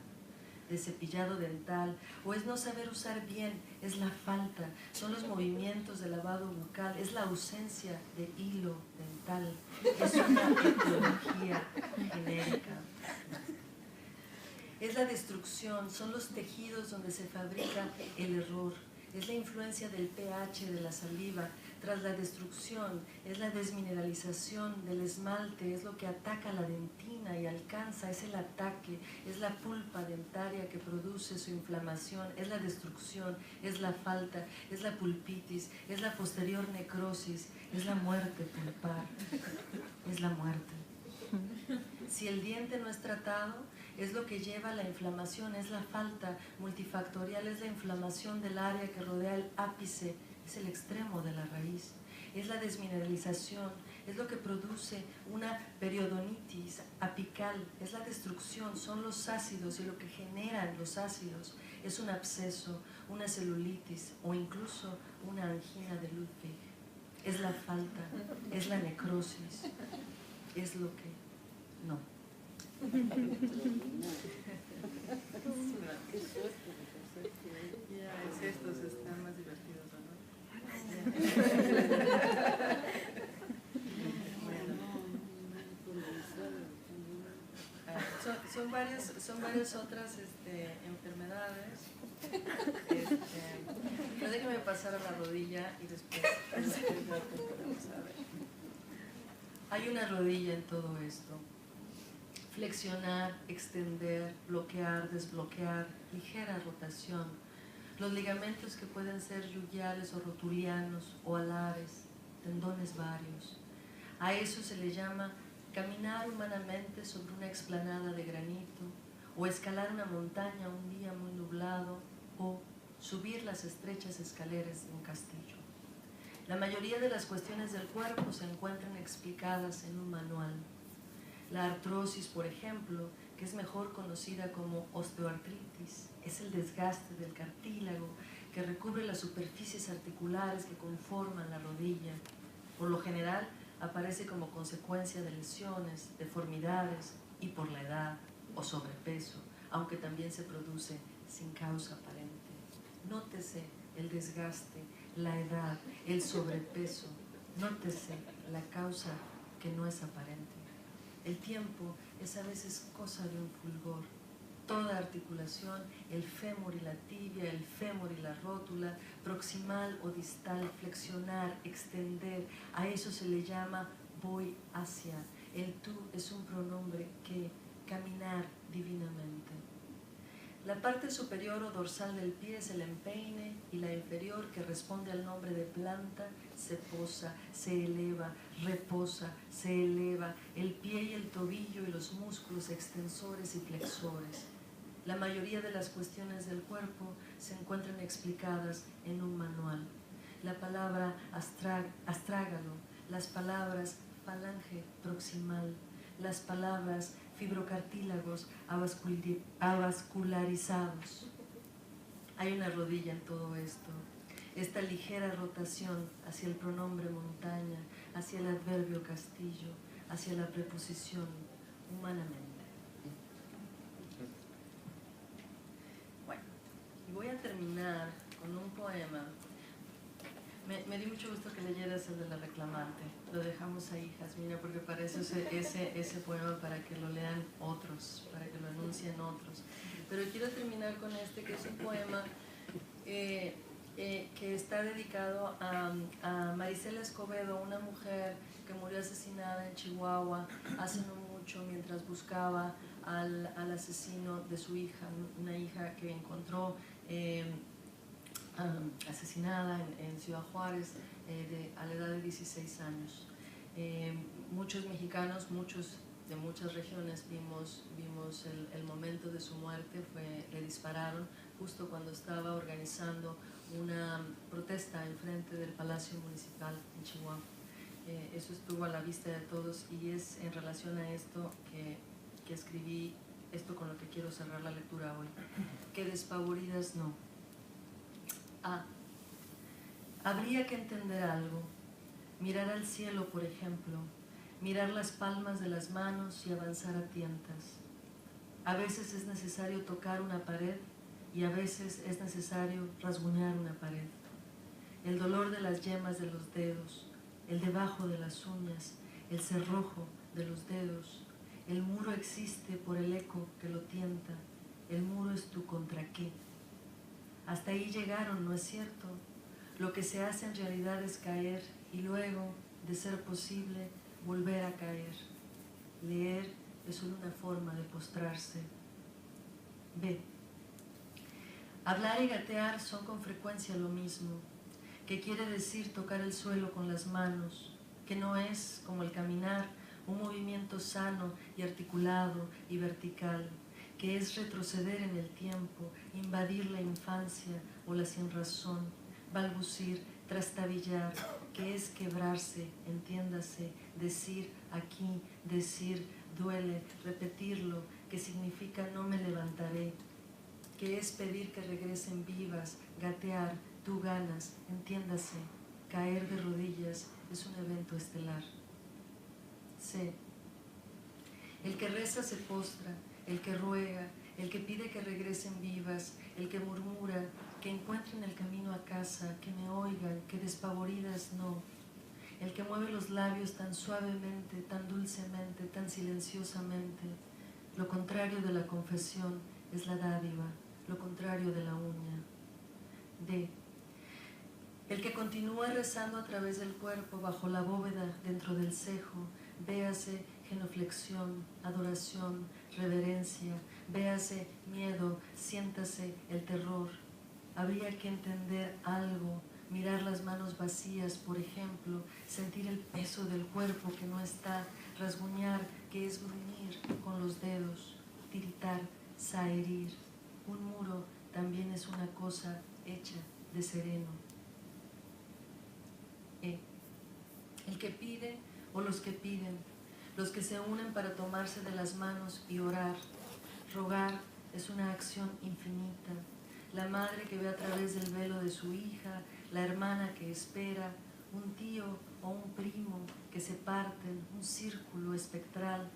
de cepillado dental, o es no saber usar bien, es la falta, son los movimientos de lavado bucal, es la ausencia de hilo dental, es una etiología genérica. Es la destrucción, son los tejidos donde se fabrica el error, es la influencia del pH de la saliva tras la destrucción, es la desmineralización del esmalte, es lo que ataca la dentina y alcanza, es el ataque, es la pulpa dentaria que produce su inflamación, es la destrucción, es la falta, es la pulpitis, es la posterior necrosis, es la muerte pulpar, es la muerte. Si el diente no es tratado, es lo que lleva a la inflamación, es la falta multifactorial, es la inflamación del área que rodea el ápice, es el extremo de la raíz, es la desmineralización, es lo que produce una periodontitis apical, es la destrucción, son los ácidos y lo que generan los ácidos, es un absceso, una celulitis o incluso una angina de Ludwig, es la falta, es la necrosis, es lo que no. Qué suerte. Ya, estos están más divertidos, ¿no? Son varias otras enfermedades. Pero déjame pasar a la rodilla y después ya podemos saber. Hay una rodilla en todo esto. Flexionar, extender, bloquear, desbloquear, ligera rotación. Los ligamentos que pueden ser yugiales o rotulianos o alares, tendones varios. A eso se le llama caminar humanamente sobre una explanada de granito, o escalar una montaña un día muy nublado, o subir las estrechas escaleras de un castillo. La mayoría de las cuestiones del cuerpo se encuentran explicadas en un manual. La artrosis, por ejemplo, que es mejor conocida como osteoartritis, es el desgaste del cartílago que recubre las superficies articulares que conforman la rodilla. Por lo general, aparece como consecuencia de lesiones, deformidades y por la edad o sobrepeso, aunque también se produce sin causa aparente. Nótese el desgaste, la edad, el sobrepeso. Nótese la causa que no es aparente. El tiempo es a veces cosa de un fulgor. Toda articulación, el fémur y la tibia, el fémur y la rótula, proximal o distal, flexionar, extender, a eso se le llama voy hacia. El tú es un pronombre que, caminar divinamente. La parte superior o dorsal del pie es el empeine y la inferior, que responde al nombre de planta, se posa, se eleva, reposa, se eleva, el pie y el tobillo y los músculos extensores y flexores. La mayoría de las cuestiones del cuerpo se encuentran explicadas en un manual. La palabra astrágalo, las palabras falange proximal, las palabras fibrocartílagos avascularizados. Hay una rodilla en todo esto. Esta ligera rotación hacia el pronombre montaña, hacia el adverbio castillo, hacia la preposición humanamente. Bueno, y voy a terminar con un poema. Me dio mucho gusto que leyeras el de la reclamante. Lo dejamos ahí, Jasmina, porque para eso ese poema, para que lo lean otros, para que lo anuncien otros. Pero quiero terminar con este, que es un poema que está dedicado a Marisela Escobedo, una mujer que murió asesinada en Chihuahua hace no mucho mientras buscaba al asesino de su hija, una hija que encontró asesinada en Ciudad Juárez a la edad de 16 años. Muchos mexicanos, muchos de muchas regiones vimos el momento de su muerte. Le dispararon justo cuando estaba organizando una protesta enfrente del Palacio Municipal en Chihuahua. Eso estuvo a la vista de todos y es en relación a esto que escribí esto con lo que quiero cerrar la lectura hoy, que despavoridas no. Habría que entender algo, mirar al cielo, por ejemplo, mirar las palmas de las manos y avanzar a tientas. A veces es necesario tocar una pared y a veces es necesario rasguñar una pared. El dolor de las yemas de los dedos, el debajo de las uñas, el cerrojo de los dedos. El muro existe por el eco que lo tienta. El muro es tu contra qué. Hasta ahí llegaron, ¿no es cierto? Lo que se hace en realidad es caer y luego, de ser posible, volver a caer. Leer es solo una forma de postrarse. B. Hablar y gatear son con frecuencia lo mismo, que quiere decir tocar el suelo con las manos, que no es, como el caminar, un movimiento sano y articulado y vertical, que es retroceder en el tiempo, invadir la infancia o la sinrazón, balbucir, trastabillar, que es quebrarse, entiéndase, decir aquí, decir duele, repetirlo, que significa no me levantaré, que es pedir que regresen vivas, gatear, tú ganas, entiéndase, caer de rodillas es un evento estelar. C. El que reza se postra, el que ruega, el que pide que regresen vivas, el que murmura, que encuentren el camino a casa, que me oigan, que despavoridas no. El que mueve los labios tan suavemente, tan dulcemente, tan silenciosamente. Lo contrario de la confesión es la dádiva, lo contrario de la uña. D. El que continúa rezando a través del cuerpo, bajo la bóveda, dentro del cejo, véase genuflexión, adoración, reverencia, véase miedo, siéntase el terror. Habría que entender algo, mirar las manos vacías, por ejemplo, sentir el peso del cuerpo que no está, rasguñar, que es gruñir con los dedos, tiritar, saherir. Un muro también es una cosa hecha de sereno. El que pide o los que piden, los que se unen para tomarse de las manos y orar. Rogar es una acción infinita. La madre que ve a través del velo de su hija, la hermana que espera, un tío o un primo que se parten, un círculo espectral.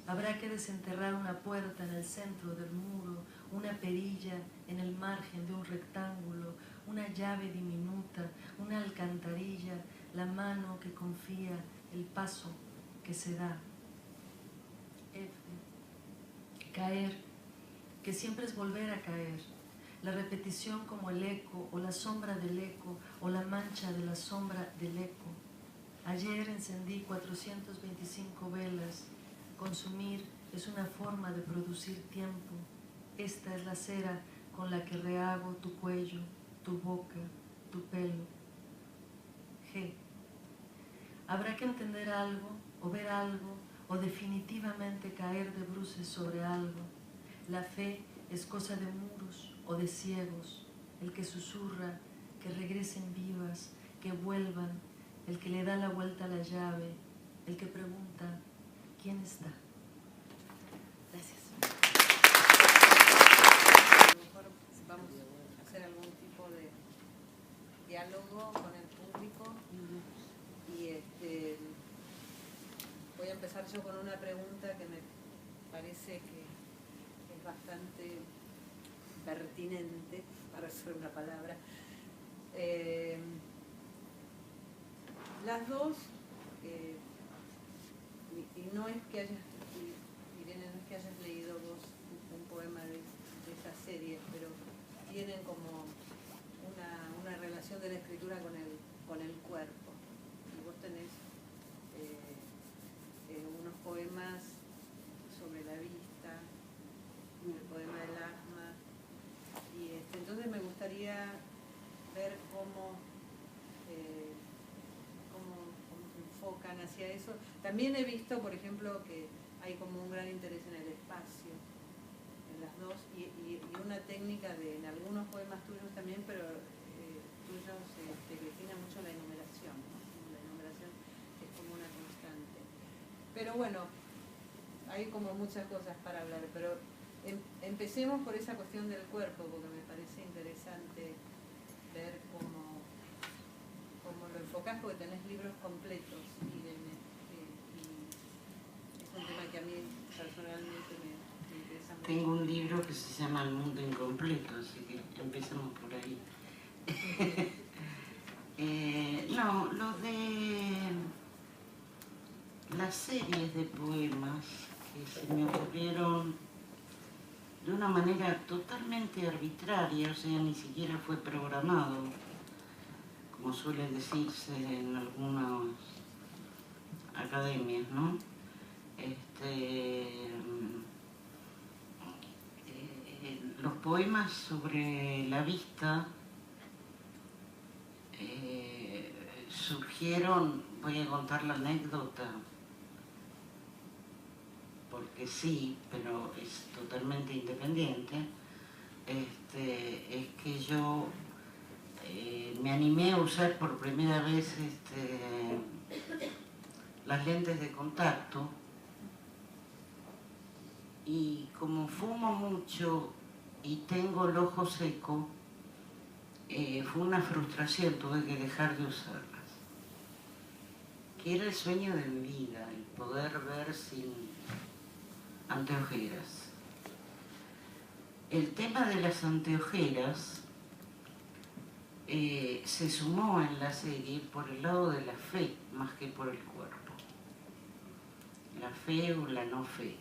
Habrá que desenterrar una puerta en el centro del muro, una perilla en el margen de un rectángulo, una llave diminuta, una alcantarilla, la mano que confía, el paso que se da. F. Caer, que siempre es volver a caer. La repetición como el eco, o la sombra del eco, o la mancha de la sombra del eco. Ayer encendí 425 velas. Consumir es una forma de producir tiempo. Esta es la cera con la que rehago tu cuello, tu boca, tu pelo. G. Habrá que entender algo, o ver algo, o definitivamente caer de bruces sobre algo. La fe es cosa de muros o de ciegos, el que susurra, que regresen vivas, que vuelvan, el que le da la vuelta a la llave, el que pregunta, ¿quién está? Gracias. A lo mejor vamos a hacer algún tipo de diálogo con el público y voy a empezar yo con una pregunta que me parece que es bastante pertinente, para ser una palabra. Las dos, y no es que hayas, Irene, no es que hayas leído vos un poema de esa serie, pero tienen como una relación de la escritura con el cuerpo. Y vos tenés unos poemas sobre la vista, el poema del asma, y entonces me gustaría ver cómo se enfocan hacia eso. También he visto, por ejemplo, que hay como un gran interés en el espacio, en las dos, y una técnica en algunos poemas tuyos también, pero tuyos que tiene mucho la enumeración, ¿no? La enumeración es como una constante. Pero bueno, hay como muchas cosas para hablar, pero Empecemos por esa cuestión del cuerpo, porque me parece interesante ver cómo lo enfocás, porque tenés libros completos y es un tema que a mí personalmente me interesa mucho. Tengo un libro que se llama El mundo incompleto, así que empecemos por ahí. No, lo de las series de poemas que se me ocurrieron de una manera totalmente arbitraria, o sea, ni siquiera fue programado, como suele decirse en algunas academias, ¿no? Los poemas sobre la vista surgieron, voy a contar la anécdota, porque sí, pero es totalmente independiente, es que yo me animé a usar por primera vez las lentes de contacto, y como fumo mucho y tengo el ojo seco, fue una frustración, tuve que dejar de usarlas. Que era el sueño de mi vida, el poder ver sin anteojeras. El tema de las anteojeras se sumó en la serie por el lado de la fe, más que por el cuerpo. La fe o la no fe.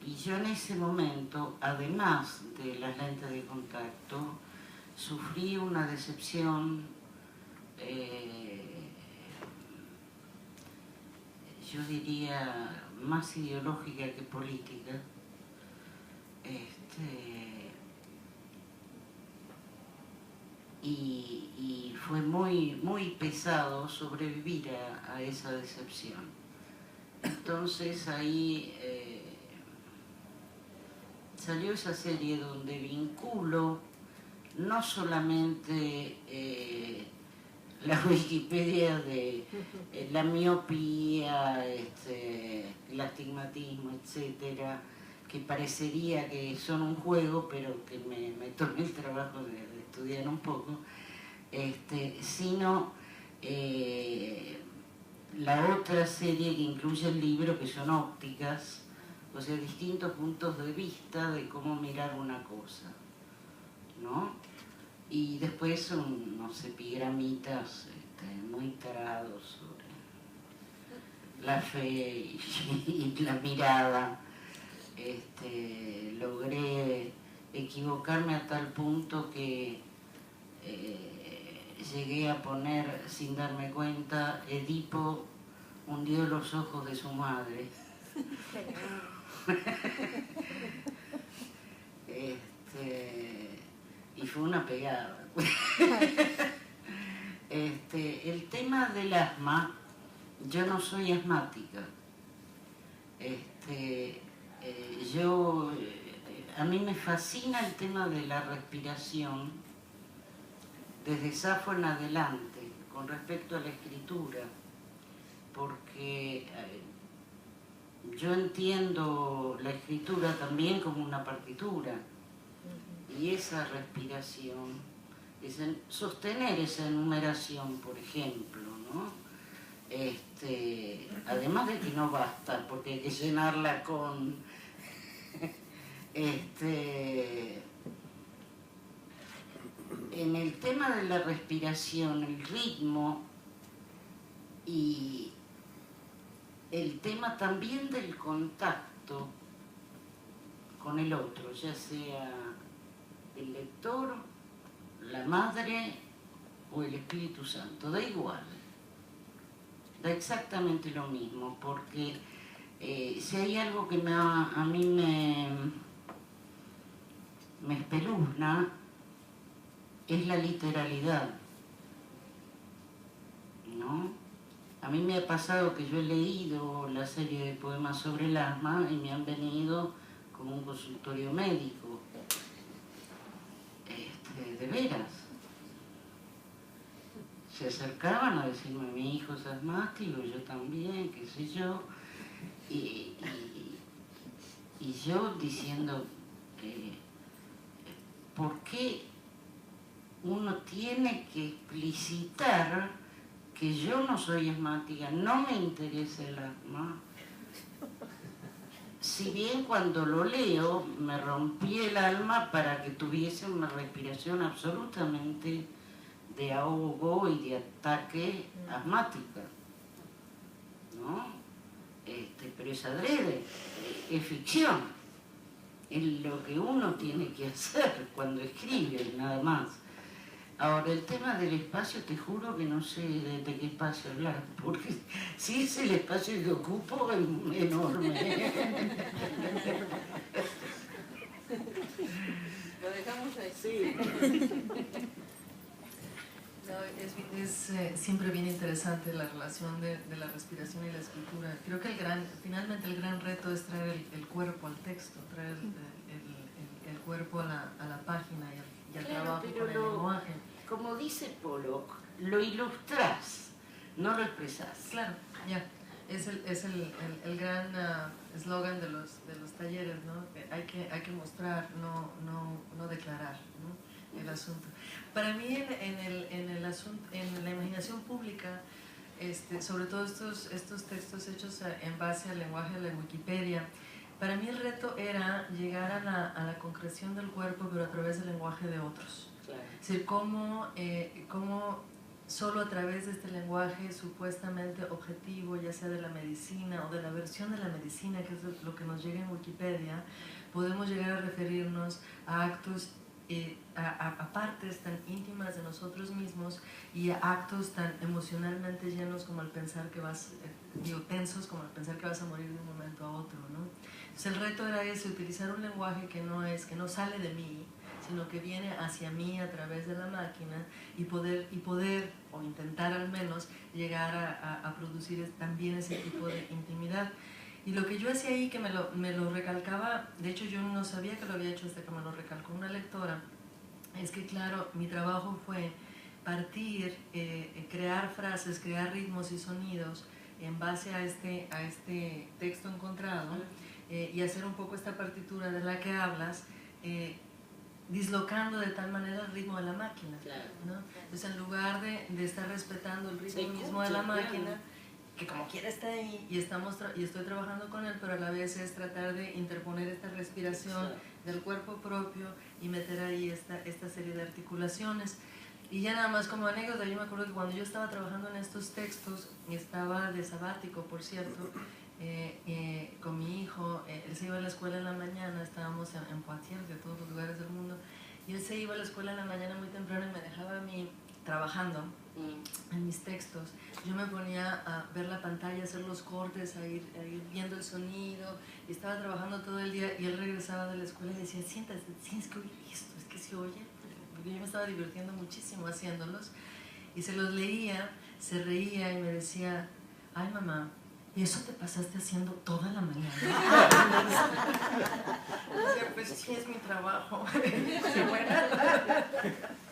Y yo en ese momento, además de las lentes de contacto, sufrí una decepción, yo diría, más ideológica que política. Y fue muy pesado sobrevivir a esa decepción. Entonces ahí salió esa serie donde vinculo no solamente la Wikipedia de la miopía, el astigmatismo, etcétera, que parecería que son un juego, pero que me tomé el trabajo de estudiar un poco, sino la otra serie que incluye el libro, que son ópticas, o sea, distintos puntos de vista de cómo mirar una cosa, ¿no? Y después unos epigramitas muy tarados sobre la fe y la mirada. Logré equivocarme a tal punto que llegué a poner, sin darme cuenta, Edipo hundió los ojos de su madre. Y fue una pegada. El tema del asma, yo no soy asmática. A mí me fascina el tema de la respiración desde Safo en adelante, con respecto a la escritura, porque yo entiendo la escritura también como una partitura, y esa respiración, sostener esa enumeración, por ejemplo, ¿no? Además de que no basta, porque hay que llenarla con en el tema de la respiración, el ritmo y el tema también del contacto con el otro, ya sea el lector, la madre o el Espíritu Santo, da igual, da exactamente lo mismo, porque si hay algo que a mí me espeluzna, es la literalidad, ¿no? A mí me ha pasado que yo he leído la serie de poemas sobre el asma y me han venido como un consultorio médico, de veras. Se acercaban a decirme, mi hijo es asmático, yo también, qué sé yo, y y yo diciendo, ¿por qué uno tiene que explicitar que yo no soy asmática, no me interesa el asma? Si bien cuando lo leo me rompí el alma para que tuviese una respiración absolutamente de ahogo y de ataque asmática, ¿no? Pero es adrede, es ficción, es lo que uno tiene que hacer cuando escribe, nada más. Ahora, el tema del espacio, te juro que no sé de qué espacio hablar, porque si es el espacio que ocupo es enorme. Lo dejamos ahí. Sí. No, es siempre bien interesante la relación de la respiración y la escritura. Creo que finalmente el gran reto es traer el cuerpo al texto, traer el cuerpo a la página y al Claro, trabajo pero con el lenguaje. Como dice Pollock, lo ilustrás, no lo expresás. Claro, ya. Es el gran eslogan de los talleres, ¿no? Que hay que mostrar, no declarar, ¿no? El asunto. Para mí en la imaginación pública, sobre todo estos textos hechos en base al lenguaje de la Wikipedia, para mí el reto era llegar a la concreción del cuerpo, pero a través del lenguaje de otros. Claro. Es decir, cómo solo a través de este lenguaje supuestamente objetivo, ya sea de la medicina o de la versión de la medicina, que es lo que nos llega en Wikipedia, podemos llegar a referirnos a actos, a partes tan íntimas de nosotros mismos y a actos tan emocionalmente llenos como el pensar que tensos como el pensar que vas a morir de un momento a otro, ¿no? Entonces el reto era ese, utilizar un lenguaje que no sale de mí, sino que viene hacia mí a través de la máquina y poder o intentar al menos llegar a producir también ese tipo de intimidad. Y lo que yo hacía ahí, que me lo recalcaba, de hecho yo no sabía que lo había hecho hasta que me lo recalcó una lectora, es que claro, mi trabajo fue partir, crear frases, crear ritmos y sonidos en base a este texto encontrado y hacer un poco esta partitura de la que hablas, dislocando de tal manera el ritmo de la máquina, Claro. ¿no? Entonces en lugar de estar respetando el ritmo mismo de la máquina, que como quiera está ahí y estoy trabajando con él, pero a la vez es tratar de interponer esta respiración del cuerpo propio y meter ahí esta serie de articulaciones. Y ya nada más como anécdota, yo me acuerdo que cuando yo estaba trabajando en estos textos, estaba de sabático, por cierto, con mi hijo, él se iba a la escuela en la mañana, estábamos en Poitiers, de todos los lugares del mundo, y él se iba a la escuela en la mañana muy temprano y me dejaba a mí trabajando en mis textos. Yo me ponía a ver la pantalla, a hacer los cortes, a ir viendo el sonido, y estaba trabajando todo el día, y él regresaba de la escuela y decía, siéntate, tienes que oír esto, es que se oye, porque yo me estaba divirtiendo muchísimo haciéndolos, y se los leía, se reía y me decía, ay mamá, ¿y eso te pasaste haciendo toda la mañana? Pues sí, es mi trabajo.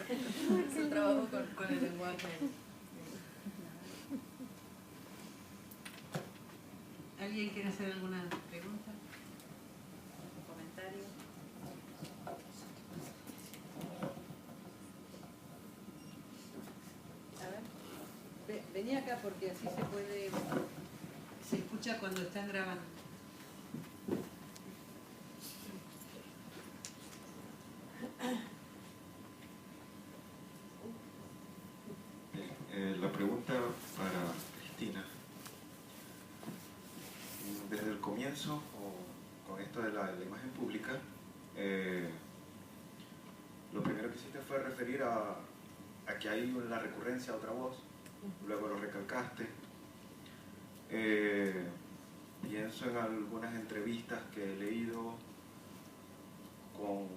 Es el trabajo con el lenguaje. ¿Alguien quiere hacer alguna pregunta? ¿Un comentario? A ver, vení acá porque así se escucha cuando están grabando. La pregunta para Cristina. Desde el comienzo, con esto de la imagen pública, lo primero que hiciste fue referir a que hay la recurrencia a otra voz, luego lo recalcaste. Pienso en algunas entrevistas que he leído con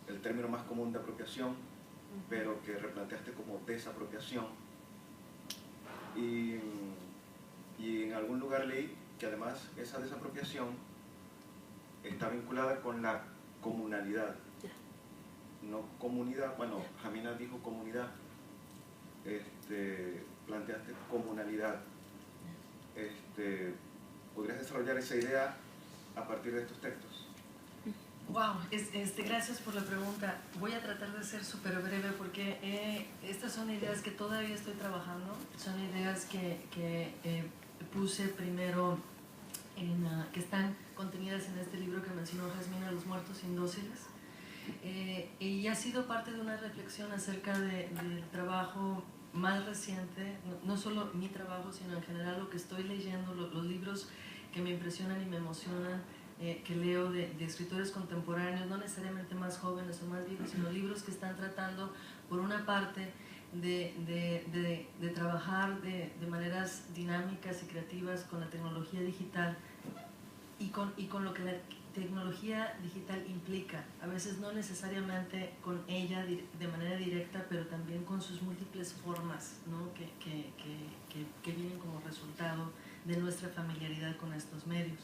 el término más común de apropiación, pero que replanteaste como desapropiación. Y en algún lugar leí que además esa desapropiación está vinculada con la comunalidad. No comunidad, bueno, Jamina dijo comunidad, planteaste comunalidad. ¿Podrías desarrollar esa idea a partir de estos textos? Wow, gracias por la pregunta. Voy a tratar de ser súper breve porque estas son ideas que todavía estoy trabajando. Son ideas que puse primero, que están contenidas en este libro que mencionó Jazmina, Los muertos indóciles. Y ha sido parte de una reflexión acerca del trabajo más reciente, no solo mi trabajo, sino en general lo que estoy leyendo, los libros que me impresionan y me emocionan, que leo de escritores contemporáneos, no necesariamente más jóvenes o más viejos, sino libros que están tratando, por una parte, de trabajar de maneras dinámicas y creativas con la tecnología digital y con lo que la tecnología digital implica, a veces no necesariamente con ella de manera directa, pero también con sus múltiples formas, ¿no? que vienen como resultado de nuestra familiaridad con estos medios.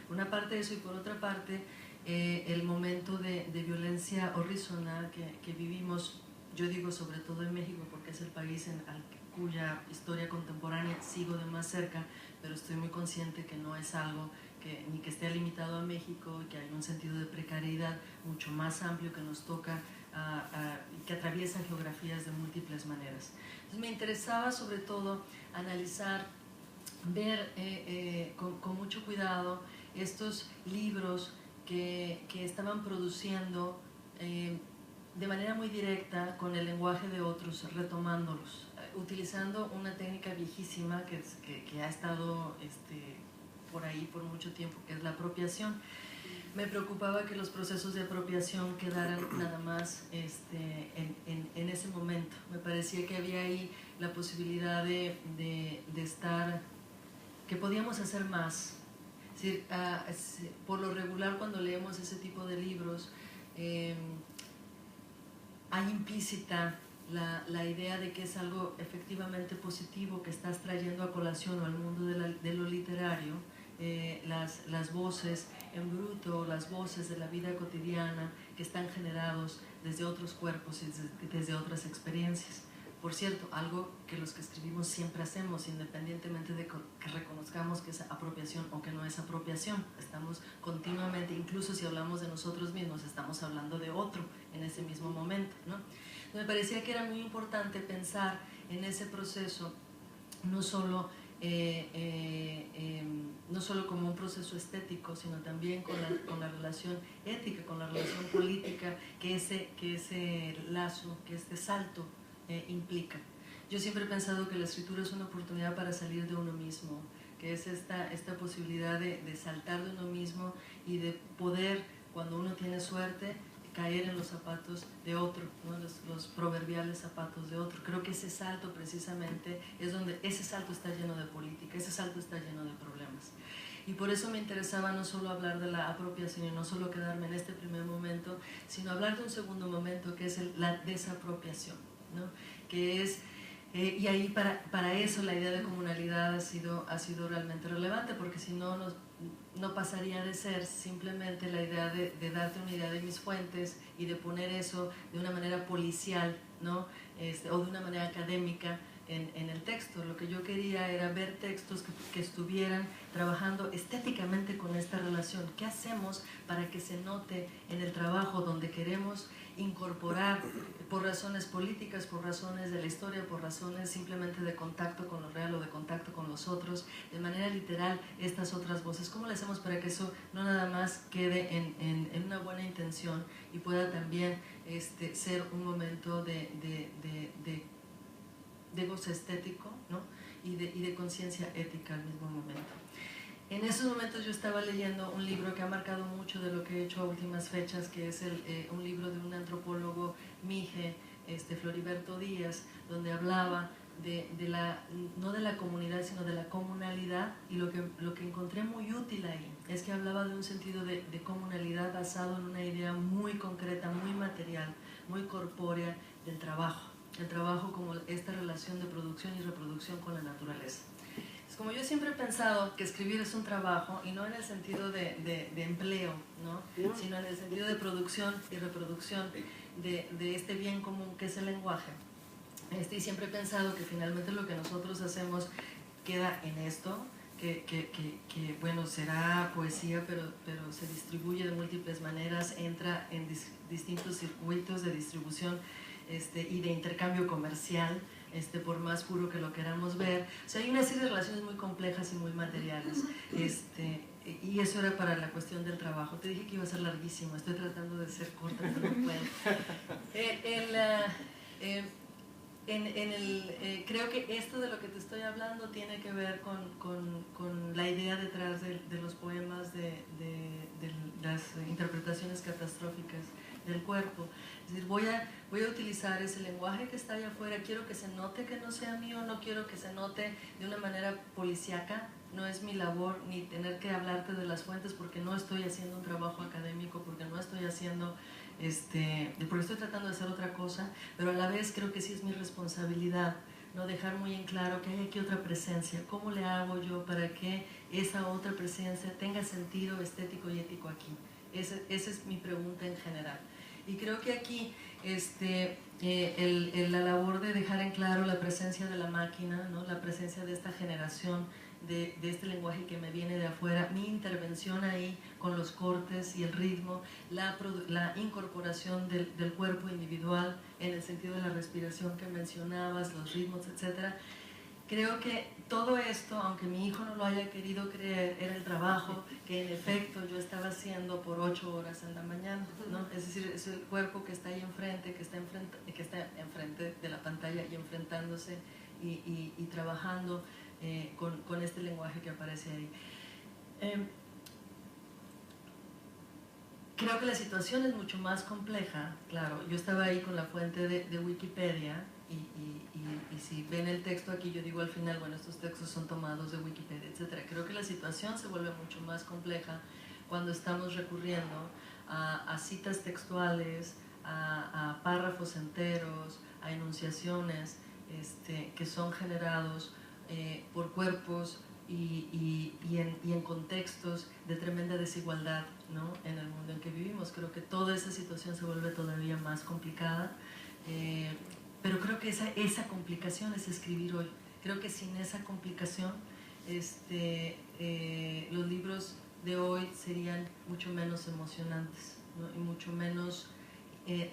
Una parte de eso, y por otra parte, el momento de violencia horizontal que vivimos, yo digo sobre todo en México, porque es el país cuya historia contemporánea sigo de más cerca, pero estoy muy consciente que no es algo ni que esté limitado a México, y que hay un sentido de precariedad mucho más amplio que nos toca, que atraviesa geografías de múltiples maneras. Entonces me interesaba sobre todo analizar, ver con mucho cuidado estos libros que estaban produciendo de manera muy directa con el lenguaje de otros, retomándolos, utilizando una técnica viejísima que ha estado por ahí por mucho tiempo, que es la apropiación. Me preocupaba que los procesos de apropiación quedaran nada más en ese momento. Me parecía que había ahí la posibilidad de estar, que podíamos hacer más. Es decir, por lo regular, cuando leemos ese tipo de libros, hay implícita la idea de que es algo efectivamente positivo que estás trayendo a colación al mundo de lo literario, las voces en bruto, las voces de la vida cotidiana que están generados desde otros cuerpos y desde otras experiencias. Por cierto, algo que los que escribimos siempre hacemos, independientemente de que reconozcamos que es apropiación o que no es apropiación. Estamos continuamente, incluso si hablamos de nosotros mismos, estamos hablando de otro en ese mismo momento, ¿no? Me parecía que era muy importante pensar en ese proceso, no solo como un proceso estético, sino también con la relación ética, con la relación política que ese lazo, que este salto implica. Yo siempre he pensado que la escritura es una oportunidad para salir de uno mismo, que es esta posibilidad de saltar de uno mismo y de poder, cuando uno tiene suerte, caer en los zapatos de otro, ¿no? los proverbiales zapatos de otro. Creo que ese salto precisamente es donde ese salto está lleno de política, ese salto está lleno de problemas. Y por eso me interesaba no solo hablar de la apropiación y no solo quedarme en este primer momento, sino hablar de un segundo momento que es la desapropiación, ¿no? Que es, y ahí para eso la idea de comunalidad ha sido realmente relevante, porque si no no pasaría de ser simplemente la idea de darte una idea de mis fuentes y de poner eso de una manera policial, ¿no? O de una manera académica en el texto. Lo que yo quería era ver textos que estuvieran trabajando estéticamente con esta relación. ¿Qué hacemos para que se note en el trabajo donde queremos incorporar, por razones políticas, por razones de la historia, por razones simplemente de contacto con lo real o de contacto con los otros, de manera literal, estas otras voces? ¿Cómo le hacemos para que eso no nada más quede en una buena intención y pueda también ser un momento de goce estético, ¿no? y de conciencia ética al mismo momento? En esos momentos yo estaba leyendo un libro que ha marcado mucho de lo que he hecho a últimas fechas, que es un libro de un antropólogo mije, Floriberto Díaz, donde hablaba no de la comunidad, sino de la comunalidad, y lo que encontré muy útil ahí es que hablaba de un sentido de comunalidad basado en una idea muy concreta, muy material, muy corpórea del trabajo. El trabajo como esta relación de producción y reproducción con la naturaleza. Como yo siempre he pensado que escribir es un trabajo, y no en el sentido de empleo, ¿no? Sino en el sentido de producción y reproducción de este bien común que es el lenguaje. Y siempre he pensado que finalmente lo que nosotros hacemos queda en esto, bueno, será poesía, pero se distribuye de múltiples maneras, entra en distintos circuitos de distribución y de intercambio comercial, por más puro que lo queramos ver. O sea, hay una serie de relaciones muy complejas y muy materiales. Y eso era para la cuestión del trabajo. Te dije que iba a ser larguísimo, estoy tratando de ser corta, pero no puedo. Creo que esto de lo que te estoy hablando tiene que ver con la idea detrás de los poemas, de las interpretaciones catastróficas del cuerpo. Es decir, voy a utilizar ese lenguaje que está allá afuera, quiero que se note que no sea mío, no quiero que se note de una manera policíaca, no es mi labor ni tener que hablarte de las fuentes porque no estoy haciendo un trabajo académico, porque no estoy haciendo, porque estoy tratando de hacer otra cosa, pero a la vez creo que sí es mi responsabilidad, ¿no? Dejar muy en claro que hay aquí otra presencia, ¿cómo le hago yo para que esa otra presencia tenga sentido estético y ético aquí? Esa es mi pregunta en general. Y creo que aquí la labor de dejar en claro la presencia de la máquina, ¿no? La presencia de esta generación, de este lenguaje que me viene de afuera, mi intervención ahí con los cortes y el ritmo, la incorporación del cuerpo individual en el sentido de la respiración que mencionabas, los ritmos, etc. Creo que todo esto, aunque mi hijo no lo haya querido creer, era el trabajo que en efecto yo estaba haciendo por 8 horas en la mañana, ¿no? Es decir, es el cuerpo que está ahí enfrente, que está enfrente de la pantalla y enfrentándose y trabajando con este lenguaje que aparece ahí. Creo que la situación es mucho más compleja, claro. Yo estaba ahí con la fuente de Wikipedia y si ven el texto aquí, yo digo al final, bueno, estos textos son tomados de Wikipedia, etc. Creo que la situación se vuelve mucho más compleja cuando estamos recurriendo a citas textuales, a párrafos enteros, a enunciaciones que son generados por cuerpos y en contextos de tremenda desigualdad, ¿no? En el mundo en que vivimos. Creo que toda esa situación se vuelve todavía más complicada, pero creo que esa complicación es escribir hoy. Creo que sin esa complicación los libros de hoy serían mucho menos emocionantes, ¿no? Y mucho menos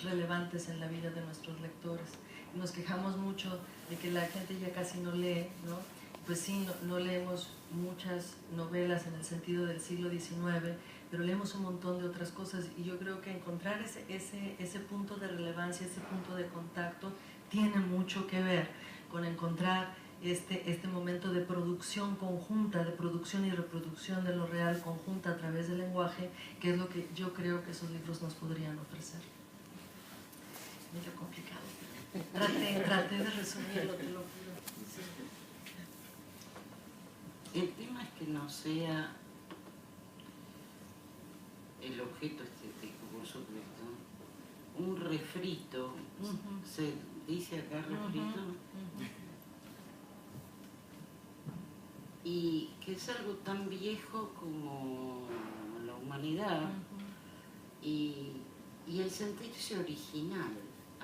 relevantes en la vida de nuestros lectores. Nos quejamos mucho de que la gente ya casi no lee, ¿no? Pues sí, no leemos muchas novelas en el sentido del siglo XIX, pero leemos un montón de otras cosas, y yo creo que encontrar ese punto de relevancia, ese punto de contacto, tiene mucho que ver con encontrar este momento de producción conjunta, de producción y reproducción de lo real conjunta a través del lenguaje, que es lo que yo creo que esos libros nos podrían ofrecer. Medio complicado. Traté de resumirlo, te lo juro. El tema es que no sea el objeto estético, por supuesto, un refrito, se dice acá refrito, y que es algo tan viejo como la humanidad, y el sentirse original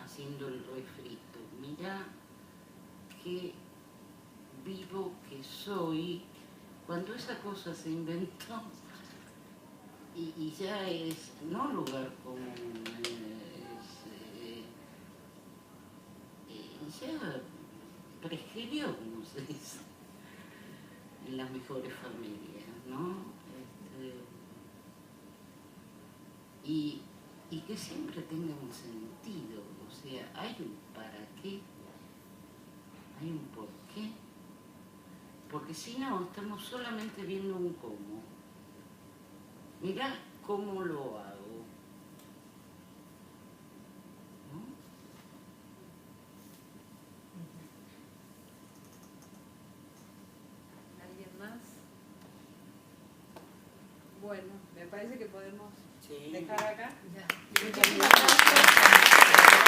haciendo el refrito. Mirá qué vivo que soy, cuando esa cosa se inventó y ya es no lugar común, ya prescribió, como se dice, en las mejores familias, ¿no? Y que siempre tenga un sentido, o sea, hay un para qué, hay un por qué, porque si no, estamos solamente viendo un cómo. Mirá cómo lo hago, ¿no? ¿Alguien más? Bueno, me parece que podemos dejar acá. Ya. Muchísimas gracias.